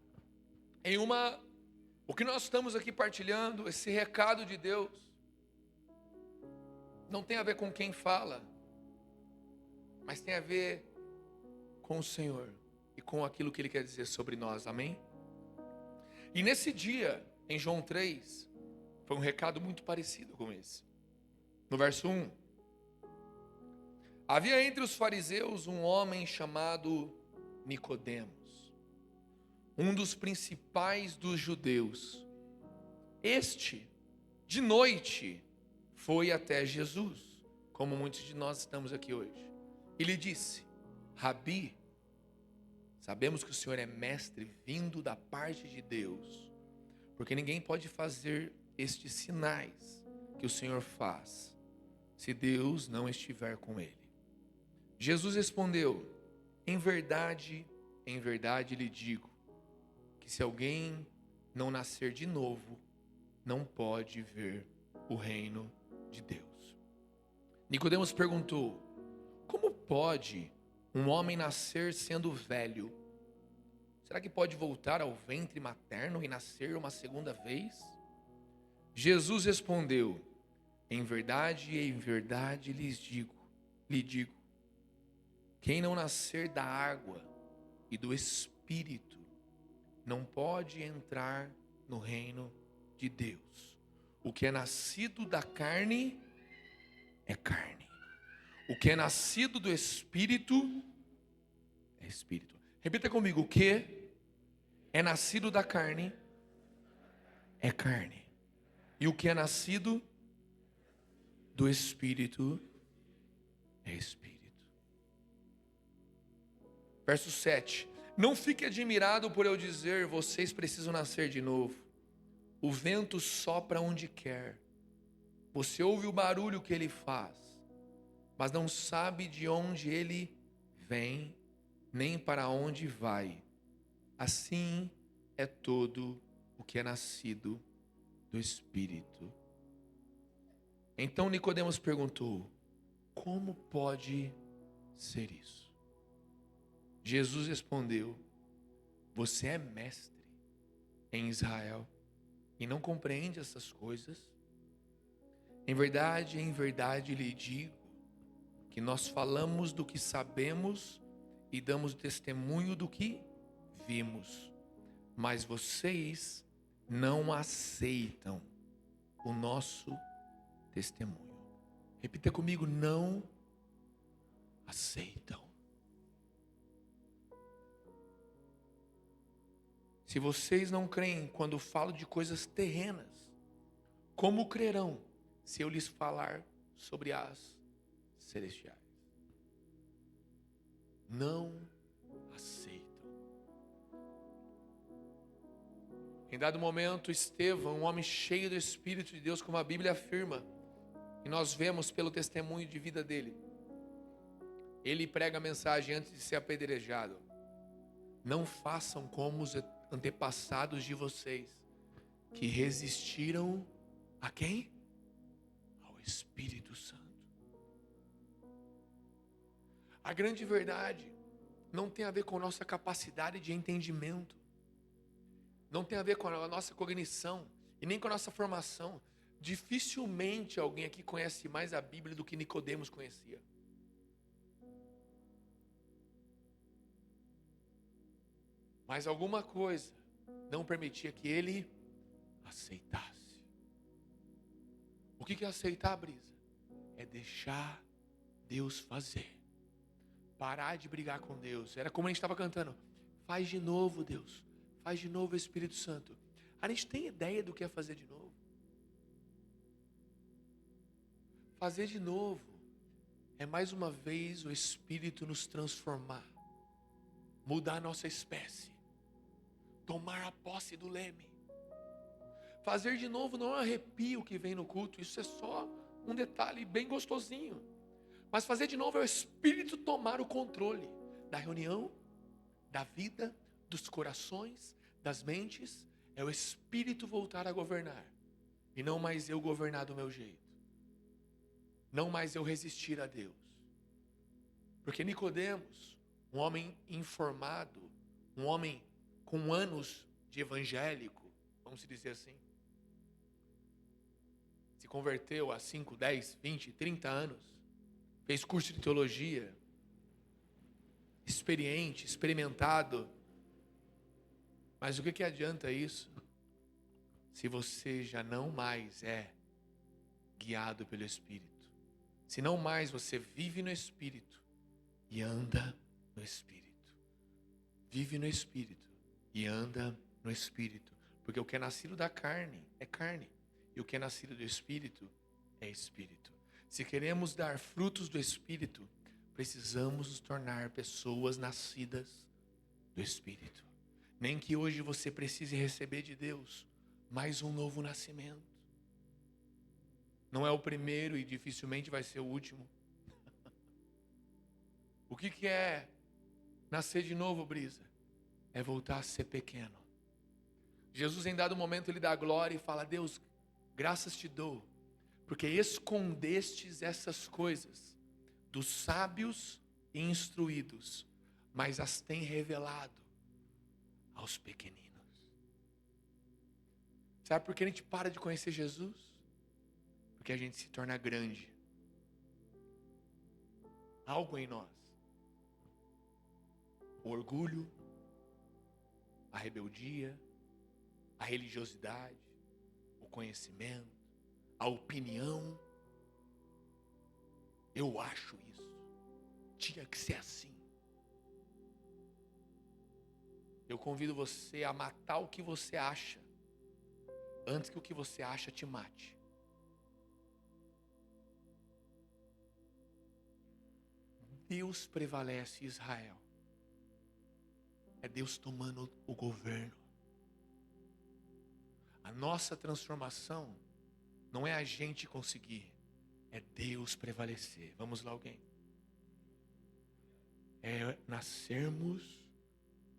o que nós estamos aqui partilhando, esse recado de Deus, não tem a ver com quem fala, mas tem a ver com o Senhor e com aquilo que Ele quer dizer sobre nós, amém? E nesse dia, em João 3, foi um recado muito parecido com esse. No verso 1, havia entre os fariseus um homem chamado Nicodemos, um dos principais dos judeus. Este, de noite, foi até Jesus, como muitos de nós estamos aqui hoje. E lhe disse, Rabi, sabemos que o Senhor é mestre vindo da parte de Deus, porque ninguém pode fazer estes sinais que o Senhor faz, se Deus não estiver com ele. Jesus respondeu, em verdade lhe digo, que se alguém não nascer de novo, não pode ver o reino de Deus. Nicodemos perguntou, como pode um homem nascer sendo velho? Será que pode voltar ao ventre materno e nascer uma segunda vez? Jesus respondeu, em verdade lhe digo, quem não nascer da água e do Espírito não pode entrar no reino de Deus. O que é nascido da carne é carne. O que é nascido do Espírito espírito. Repita comigo: o que é nascido da carne é carne, e o que é nascido do espírito é espírito. Verso 7. Não fique admirado por eu dizer: vocês precisam nascer de novo. O vento sopra onde quer. Você ouve o barulho que ele faz, mas não sabe de onde ele vem, nem para onde vai. Assim é todo o que é nascido do Espírito. Então Nicodemos perguntou: como pode ser isso? Jesus respondeu: você é mestre em Israel e não compreende essas coisas? Em verdade lhe digo que nós falamos do que sabemos e damos testemunho do que vimos, mas vocês não aceitam o nosso testemunho. Repita comigo: não aceitam. Se vocês não creem quando falo de coisas terrenas, como crerão se eu lhes falar sobre as celestiais? Não aceitam. Em dado momento, Estevão, um homem cheio do Espírito de Deus, como a Bíblia afirma, e nós vemos pelo testemunho de vida dele, ele prega a mensagem antes de ser apedrejado: não façam como os antepassados de vocês, que resistiram a quem? Ao Espírito Santo. A grande verdade não tem a ver com nossa capacidade de entendimento, não tem a ver com a nossa cognição e nem com a nossa formação. Dificilmente alguém aqui conhece mais a Bíblia do que Nicodemos conhecia. Mas alguma coisa não permitia que ele aceitasse. O que é aceitar, Brisa? É deixar Deus fazer. Parar de brigar com Deus. Era como a gente estava cantando: faz de novo, Deus. Faz de novo, Espírito Santo. A gente tem ideia do que é fazer de novo? Fazer de novo é mais uma vez o Espírito nos transformar, mudar a nossa espécie, tomar a posse do leme. Fazer de novo não é um arrepio que vem no culto, isso é só um detalhe bem gostosinho. Mas fazer de novo é o Espírito tomar o controle da reunião, da vida, dos corações, das mentes. É o Espírito voltar a governar, e não mais eu governar do meu jeito, não mais eu resistir a Deus. Porque Nicodemos, um homem informado, um homem com anos de evangélico, vamos dizer assim, se converteu há 5, 10, 20, 30 anos, fez curso de teologia, experiente, experimentado. Mas o que adianta isso se você já não mais é guiado pelo Espírito? Se não mais você vive no Espírito e anda no Espírito. Vive no Espírito e anda no Espírito. Porque o que é nascido da carne é carne, e o que é nascido do Espírito é Espírito. Se queremos dar frutos do Espírito, precisamos nos tornar pessoas nascidas do Espírito. Nem que hoje você precise receber de Deus mais um novo nascimento. Não é o primeiro e dificilmente vai ser o último. O que é nascer de novo, Brisa? É voltar a ser pequeno. Jesus, em dado momento, ele dá glória e fala: Deus, graças te dou, porque escondestes essas coisas dos sábios e instruídos, mas as tem revelado aos pequeninos. Sabe por que a gente para de conhecer Jesus? Porque a gente se torna grande. Algo em nós, o orgulho, a rebeldia, a religiosidade, o conhecimento, a opinião. Eu acho isso, tinha que ser assim. Eu convido você a matar o que você acha, antes que o que você acha te mate. Deus prevalece, Israel. É Deus tomando o governo. A nossa transformação não é a gente conseguir, é Deus prevalecer. Vamos lá, alguém? É nascermos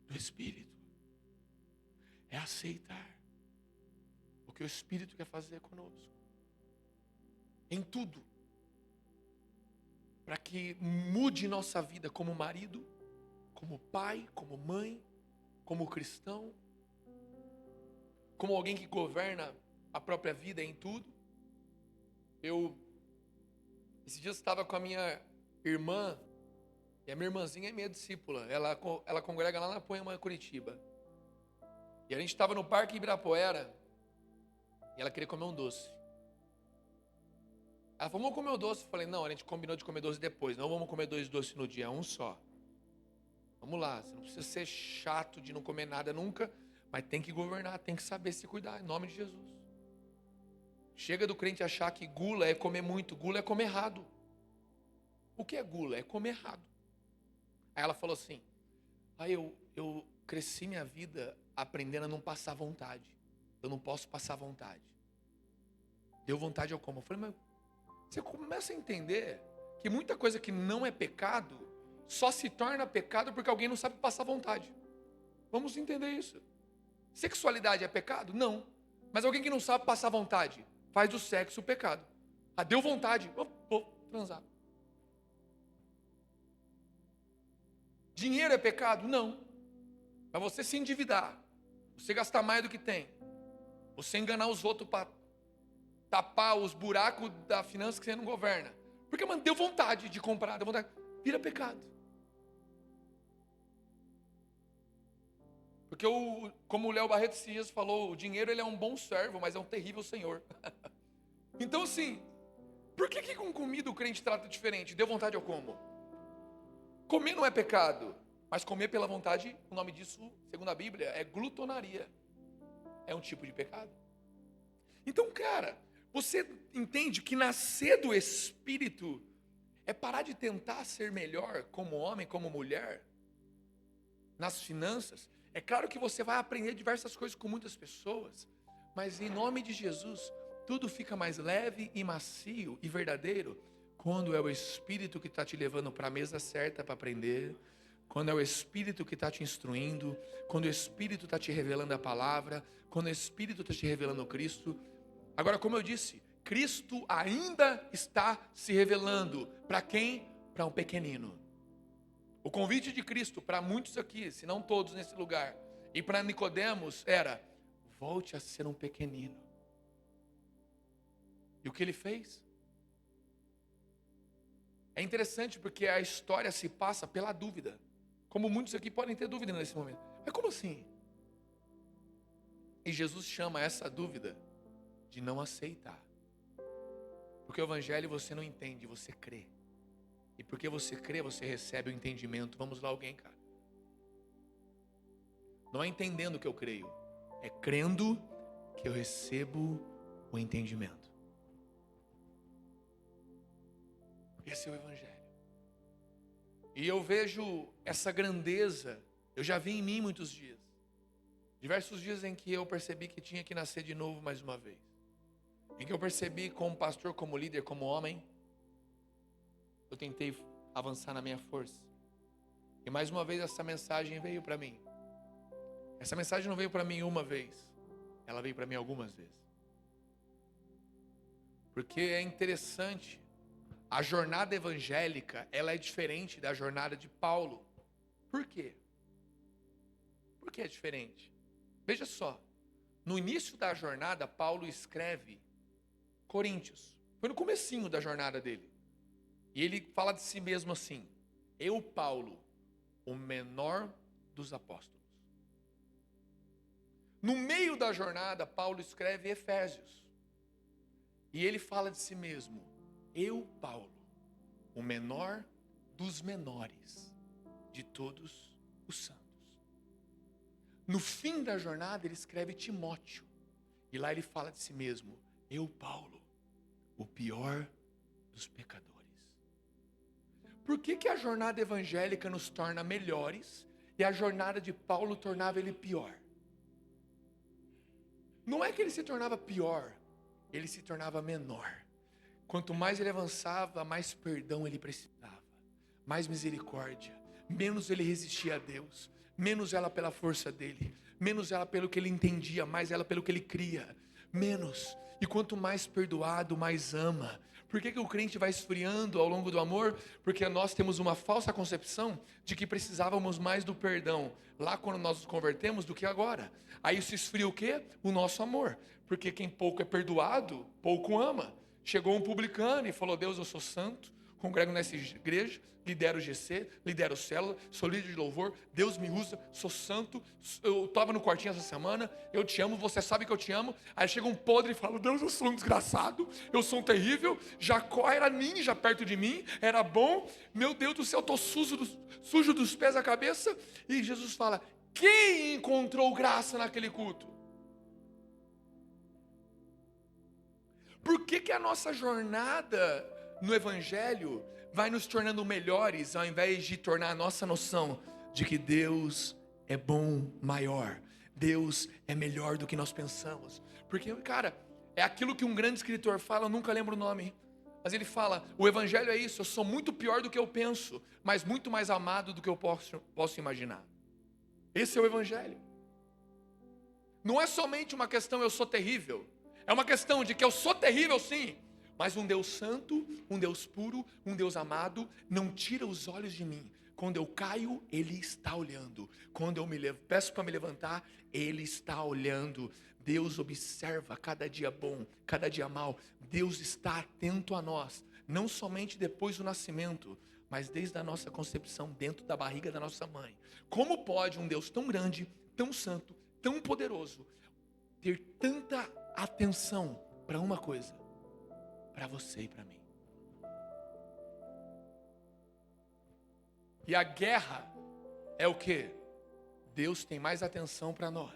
do Espírito. É aceitar o que o Espírito quer fazer conosco. Em tudo. Para que mude nossa vida como marido, como pai, como mãe, como cristão, como alguém que governa a própria vida em tudo. Esses dias estava com a minha irmã, e a minha irmãzinha é minha discípula, ela congrega lá na Poema, Curitiba. E a gente estava no Parque Ibirapuera, e ela queria comer um doce. Ela falou, vamos comer o doce. Eu falei, não, a gente combinou de comer doce depois, não vamos comer 2 doces no dia, um só. Vamos lá, você não precisa ser chato de não comer nada nunca, mas tem que governar, tem que saber se cuidar, em nome de Jesus. Chega do crente achar que gula é comer muito, gula é comer errado. O que é gula? É comer errado. Aí ela falou assim, eu cresci minha vida aprendendo a não passar vontade. Eu não posso passar vontade. Deu vontade eu como. Eu falei, mas você começa a entender que muita coisa que não é pecado, só se torna pecado porque alguém não sabe passar vontade. Vamos entender isso. Sexualidade é pecado? Não. Mas alguém que não sabe passar vontade, faz do sexo pecado. Ah, deu vontade, vou transar. Dinheiro é pecado? Não. Mas você se endividar, você gastar mais do que tem, você enganar os outros para tapar os buracos da finança que você não governa. Porque, mano, deu vontade de comprar, deu vontade, vira pecado. Porque, como o Léo Barreto esses dias falou, o dinheiro ele é um bom servo, mas é um terrível senhor. Então, assim, por que com comida o crente trata diferente? Deu vontade eu como. Comer não é pecado, mas comer pela vontade, o nome disso, segundo a Bíblia, é glutonaria. É um tipo de pecado. Então, cara, você entende que nascer do Espírito é parar de tentar ser melhor como homem, como mulher, nas finanças. É claro que você vai aprender diversas coisas com muitas pessoas, mas em nome de Jesus, tudo fica mais leve e macio e verdadeiro quando é o Espírito que está te levando para a mesa certa para aprender, quando é o Espírito que está te instruindo, quando o Espírito está te revelando a palavra, quando o Espírito está te revelando Cristo. Agora, como eu disse, Cristo ainda está se revelando. Para quem? Para um pequenino. O convite de Cristo para muitos aqui, se não todos nesse lugar, e para Nicodemos era: volte a ser um pequenino. E o que ele fez? É interessante porque a história se passa pela dúvida. Como muitos aqui podem ter dúvida nesse momento. Mas como assim? E Jesus chama essa dúvida de não aceitar. Porque o evangelho você não entende, você crê. E porque você crê, você recebe o entendimento. Vamos lá, alguém, cara. Não é entendendo que eu creio, é crendo que eu recebo o entendimento. Esse é o evangelho. E eu vejo essa grandeza, eu já vi em mim muitos dias. Diversos dias em que eu percebi que tinha que nascer de novo mais uma vez. Em que eu percebi como pastor, como líder, como homem, eu tentei avançar na minha força. E mais uma vez essa mensagem veio para mim. Essa mensagem não veio para mim uma vez. Ela veio para mim algumas vezes. Porque é interessante. A jornada evangélica, ela é diferente da jornada de Paulo. Por quê? Por que é diferente? Veja só. No início da jornada, Paulo escreve Coríntios. Foi no comecinho da jornada dele. E ele fala de si mesmo assim: eu, Paulo, o menor dos apóstolos. No meio da jornada, Paulo escreve Efésios. E ele fala de si mesmo: eu, Paulo, o menor dos menores de todos os santos. No fim da jornada, ele escreve Timóteo. E lá ele fala de si mesmo: eu, Paulo, o pior dos pecadores. Por que a jornada evangélica nos torna melhores e a jornada de Paulo tornava ele pior? Não é que ele se tornava pior, ele se tornava menor. Quanto mais ele avançava, mais perdão ele precisava, mais misericórdia, menos ele resistia a Deus, menos ela pela força dele, menos ela pelo que ele entendia, mais ela pelo que ele cria, menos. E quanto mais perdoado, mais ama. Por que o crente vai esfriando ao longo do amor? Porque nós temos uma falsa concepção de que precisávamos mais do perdão lá quando nós nos convertemos do que agora. Aí isso esfria o quê? O nosso amor. Porque quem pouco é perdoado, pouco ama. Chegou um publicano e falou: Deus, eu sou santo, congrego nessa igreja, lidero o GC, lidero célula, sou líder de louvor, Deus me usa, sou santo, eu estava no quartinho essa semana, eu te amo, você sabe que eu te amo. Aí chega um podre e fala: Deus, eu sou um desgraçado, eu sou um terrível, Jacó era ninja perto de mim, era bom, meu Deus do céu, eu estou sujo dos pés à cabeça. E Jesus fala: quem encontrou graça naquele culto? Por que a nossa jornada no Evangelho vai nos tornando melhores, ao invés de tornar a nossa noção de que Deus é bom maior, Deus é melhor do que nós pensamos? Porque, cara, é aquilo que um grande escritor fala, eu nunca lembro o nome, mas ele fala: o Evangelho é isso, eu sou muito pior do que eu penso, mas muito mais amado do que eu posso imaginar. Esse é o Evangelho. Não é somente uma questão eu sou terrível, é uma questão de que eu sou terrível sim, mas um Deus santo, um Deus puro, um Deus amado, não tira os olhos de mim. Quando eu caio, Ele está olhando. Quando eu peço para me levantar, Ele está olhando. Deus observa cada dia bom, cada dia mal. Deus está atento a nós, não somente depois do nascimento, mas desde a nossa concepção dentro da barriga da nossa mãe. Como pode um Deus tão grande, tão santo, tão poderoso, ter tanta atenção para uma coisa? Para você e para mim. E a guerra é o que? Deus tem mais atenção para nós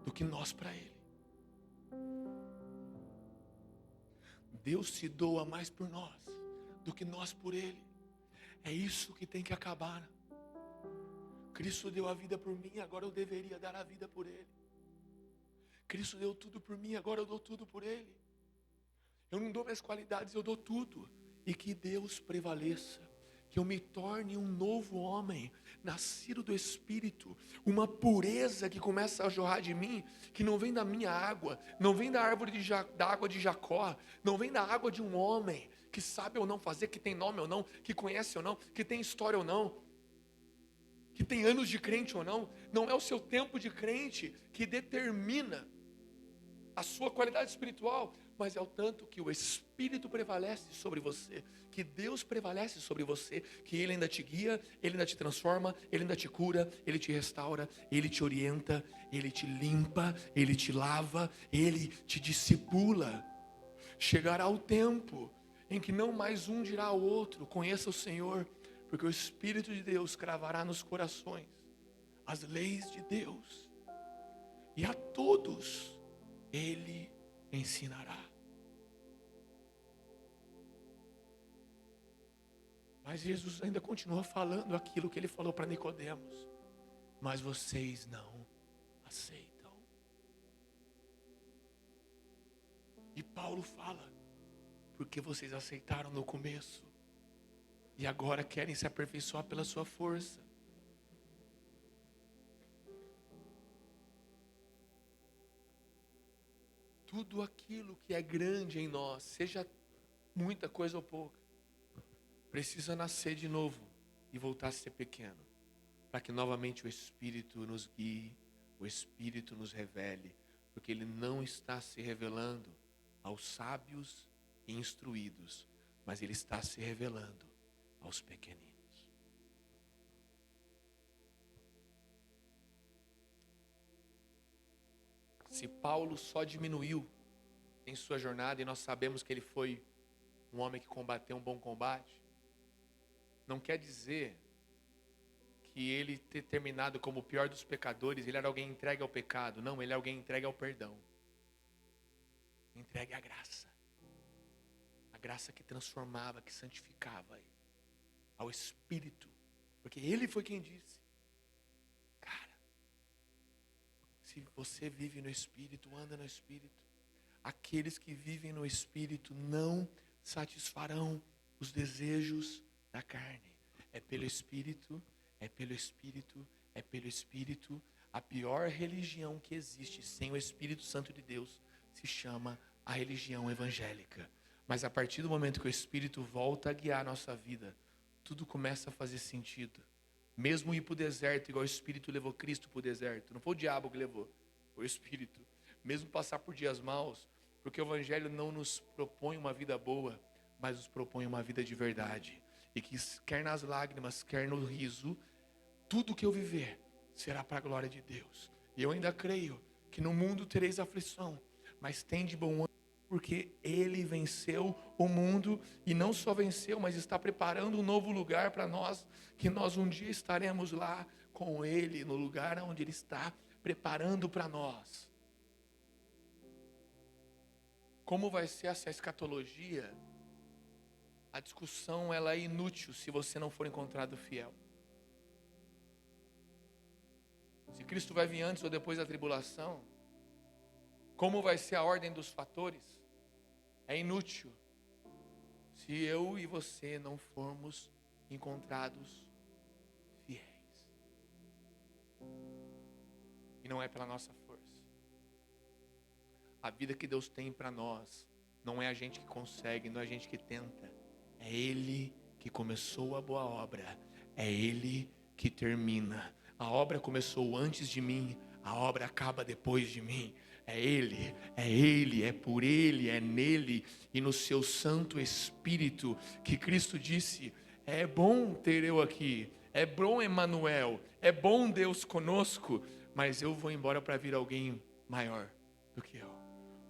do que nós para Ele. Deus se doa mais por nós do que nós por Ele. É isso que tem que acabar. Cristo deu a vida por mim, agora eu deveria dar a vida por Ele. Cristo deu tudo por mim, agora eu dou tudo por Ele. Eu não dou minhas qualidades, eu dou tudo. E que Deus prevaleça, que eu me torne um novo homem, nascido do Espírito, uma pureza que começa a jorrar de mim, que não vem da minha água, não vem da da água de Jacó, não vem da água de um homem que sabe ou não fazer, que tem nome ou não, que conhece ou não, que tem história ou não, que tem anos de crente ou não. Não é o seu tempo de crente que determina a sua qualidade espiritual, mas é o tanto que o Espírito prevalece sobre você, que Deus prevalece sobre você, que Ele ainda te guia, Ele ainda te transforma, Ele ainda te cura, Ele te restaura, Ele te orienta, Ele te limpa, Ele te lava, Ele te discipula. Chegará o tempo em que não mais um dirá ao outro: conheça o Senhor, porque o Espírito de Deus cravará nos corações as leis de Deus, e a todos Ele ensinará. Mas Jesus ainda continua falando aquilo que Ele falou para Nicodemos: mas vocês não aceitam. E Paulo fala: porque vocês aceitaram no começo e agora querem se aperfeiçoar pela sua força. Tudo aquilo que é grande em nós, seja muita coisa ou pouca, precisa nascer de novo e voltar a ser pequeno, para que novamente o Espírito nos guie, o Espírito nos revele, porque Ele não está se revelando aos sábios e instruídos, mas Ele está se revelando aos pequeninos. Se Paulo só diminuiu em sua jornada, e nós sabemos que ele foi um homem que combateu um bom combate, não quer dizer que ele ter terminado como o pior dos pecadores, ele era alguém entregue ao pecado. Não, ele é alguém entregue ao perdão. Entregue à graça. A graça que transformava, que santificava ele. Ao Espírito. Porque ele foi quem disse. Cara, se você vive no Espírito, anda no Espírito. Aqueles que vivem no Espírito não satisfarão os desejos da carne. É pelo Espírito, é pelo Espírito, é pelo Espírito. A pior religião que existe sem o Espírito Santo de Deus se chama a religião evangélica. Mas a partir do momento que o Espírito volta a guiar a nossa vida, tudo começa a fazer sentido. Mesmo ir para o deserto, igual o Espírito levou Cristo para o deserto. Não foi o diabo que levou, foi o Espírito. Mesmo passar por dias maus, porque o Evangelho não nos propõe uma vida boa, mas nos propõe uma vida de verdade. E que quer nas lágrimas, quer no riso, tudo que eu viver será para a glória de Deus. E eu ainda creio que no mundo tereis aflição, mas tende bom ânimo, porque Ele venceu o mundo, e não só venceu, mas está preparando um novo lugar para nós, que nós um dia estaremos lá com Ele, no lugar onde Ele está preparando para nós. Como vai ser essa escatologia? A discussão ela é inútil se você não for encontrado fiel. Se Cristo vai vir antes ou depois da tribulação, como vai ser a ordem dos fatores? É inútil se eu e você não formos encontrados fiéis. E não é pela nossa força. A vida que Deus tem para nós não é a gente que consegue, não é a gente que tenta. É Ele que começou a boa obra. É Ele que termina. A obra começou antes de mim, a obra acaba depois de mim. É Ele, é por Ele, é nele e no seu Santo Espírito que Cristo disse: é bom ter eu aqui, é bom Emanuel, é bom Deus conosco, mas eu vou embora para vir alguém maior do que eu,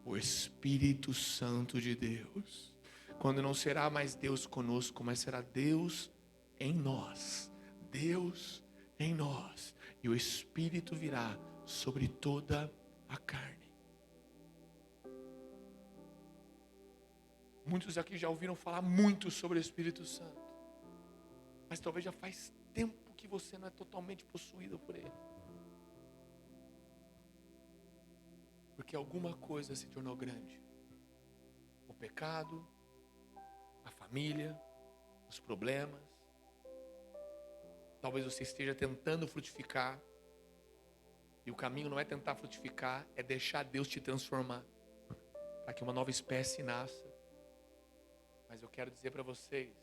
o Espírito Santo de Deus. Quando não será mais Deus conosco, mas será Deus em nós, Deus em nós, e o Espírito virá sobre toda a carne. Muitos aqui já ouviram falar muito sobre o Espírito Santo, mas talvez já faz tempo que você não é totalmente possuído por ele, porque alguma coisa se tornou grande. O pecado, a família, os problemas. Talvez você esteja tentando frutificar, e o caminho não é tentar frutificar, é deixar Deus te transformar, para que uma nova espécie nasça. Mas eu quero dizer para vocês,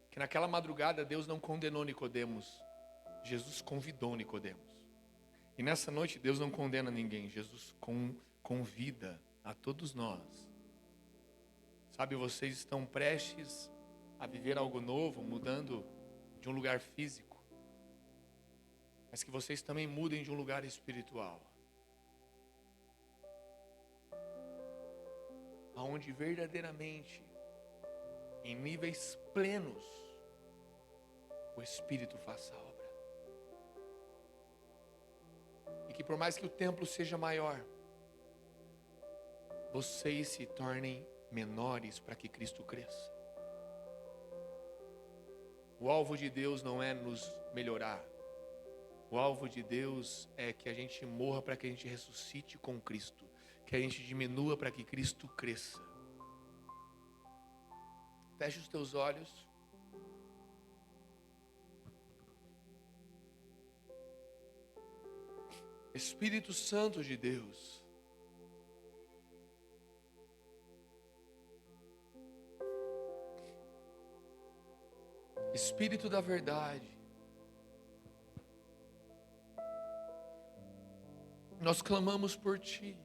que naquela madrugada Deus não condenou Nicodemos, Jesus convidou Nicodemos. E nessa noite Deus não condena ninguém, Jesus convida a todos nós. Sabe, vocês estão prestes a viver algo novo, mudando de um lugar físico, mas que vocês também mudem de um lugar espiritual, aonde verdadeiramente, em níveis plenos, o Espírito faça a obra. E que por mais que o templo seja maior, vocês se tornem menores para que Cristo cresça. O alvo de Deus não é nos melhorar. O alvo de Deus é que a gente morra para que a gente ressuscite com Cristo, que a gente diminua para que Cristo cresça. Feche os teus olhos. Espírito Santo de Deus, Espírito da verdade, nós clamamos por Ti.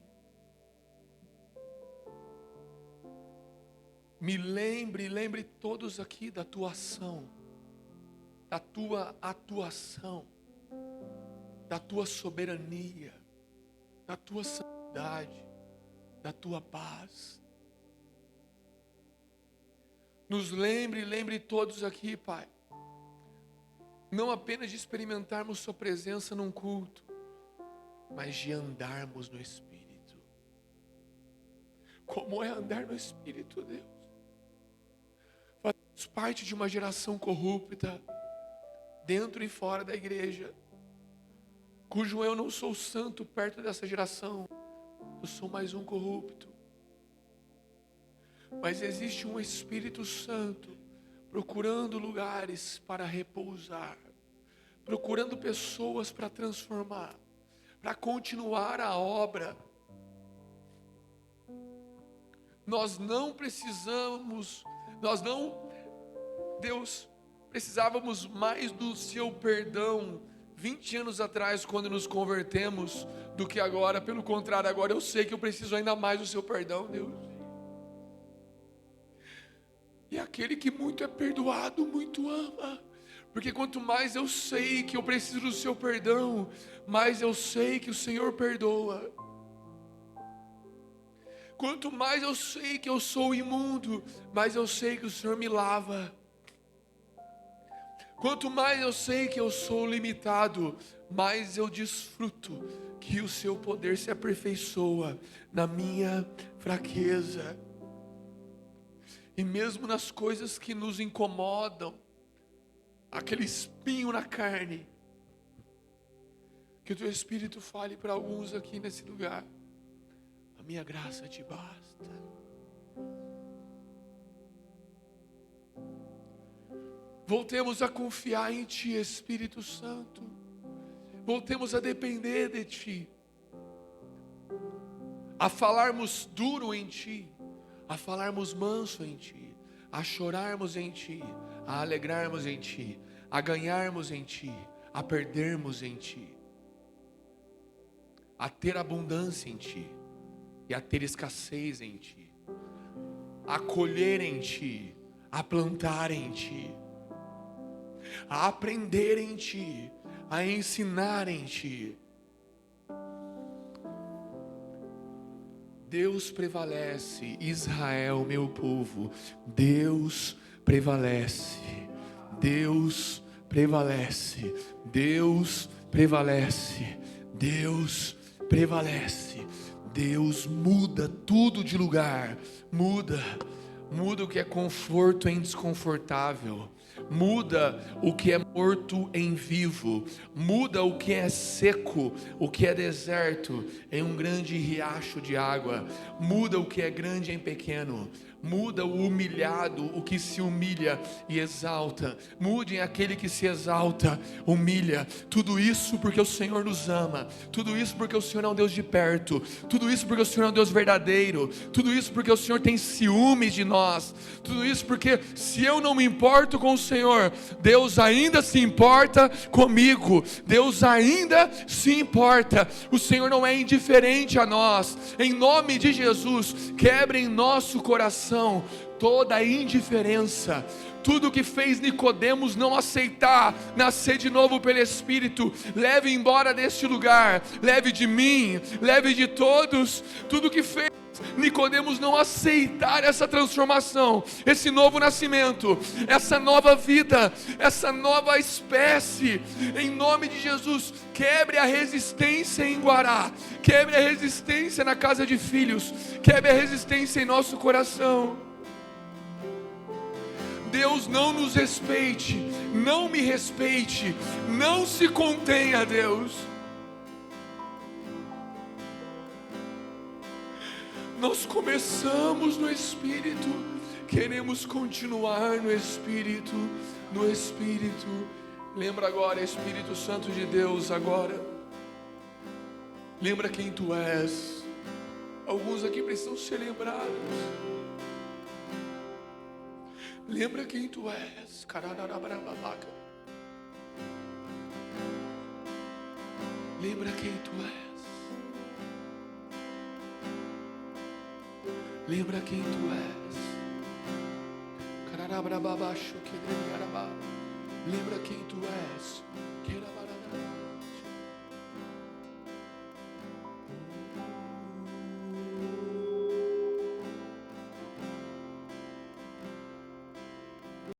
Lembre todos aqui da Tua ação, da Tua atuação, da Tua soberania, da Tua santidade, da Tua paz. Nos lembre todos aqui, Pai, não apenas de experimentarmos sua presença num culto, mas de andarmos no Espírito. Como é andar no Espírito, Deus? Fazemos parte de uma geração corrupta, dentro e fora da igreja, cujo eu não sou santo perto dessa geração, eu sou mais um corrupto. Mas existe um Espírito Santo procurando lugares para repousar, procurando pessoas para transformar, para continuar a obra. Deus, precisávamos mais do seu perdão 20 anos atrás, quando nos convertemos, do que agora. Pelo contrário, agora eu sei que eu preciso ainda mais do seu perdão, Deus. E aquele que muito é perdoado, muito ama. Porque quanto mais eu sei que eu preciso do seu perdão, mais eu sei que o Senhor perdoa. Quanto mais eu sei que eu sou imundo, mais eu sei que o Senhor me lava. Quanto mais eu sei que eu sou limitado, mais eu desfruto que o seu poder se aperfeiçoa na minha fraqueza. E mesmo nas coisas que nos incomodam, aquele espinho na carne, que o teu Espírito fale para alguns aqui nesse lugar: a minha graça te basta. Voltemos a confiar em ti, Espírito Santo. Voltemos a depender de ti, a falarmos duro em ti, a falarmos manso em ti, a chorarmos em ti, a alegrarmos em ti, a ganharmos em ti, a perdermos em ti, a ter abundância em ti e a ter escassez em ti, a colher em ti, a plantar em ti, a aprender em ti, a ensinar em ti. Deus prevalece, Israel, meu povo. Deus prevalece, Deus prevalece, Deus prevalece, Deus prevalece. Deus muda tudo de lugar, muda o que é conforto em desconfortável, muda o que é morto em vivo, muda o que é seco, o que é deserto em um grande riacho de água, muda o que é grande em pequeno, muda o humilhado, o que se humilha e exalta, mude aquele que se exalta, humilha. Tudo isso porque o Senhor nos ama, tudo isso porque o Senhor é um Deus de perto, tudo isso porque o Senhor é um Deus verdadeiro, tudo isso porque o Senhor tem ciúmes de nós, tudo isso porque se eu não me importo com o Senhor, Deus ainda se importa comigo, Deus ainda se importa. O Senhor não é indiferente a nós. Em nome de Jesus, quebre em nosso coração toda a indiferença, tudo que fez Nicodemos não aceitar nascer de novo pelo Espírito, leve embora deste lugar, leve de mim, leve de todos, tudo que fez Nicodemos não aceitar essa transformação, esse novo nascimento, essa nova vida, essa nova espécie, em nome de Jesus, quebre a resistência em Guará, quebre a resistência na casa de filhos, quebre a resistência em nosso coração. Deus, não nos respeite, não me respeite, não se contenha, Deus. Nós começamos no Espírito, queremos continuar no Espírito, no Espírito. Lembra agora, Espírito Santo de Deus, agora. Lembra quem tu és. Alguns aqui precisam ser lembrados. Lembra quem tu és. Lembra quem tu és. Lembra quem tu és. Lembra quem tu és.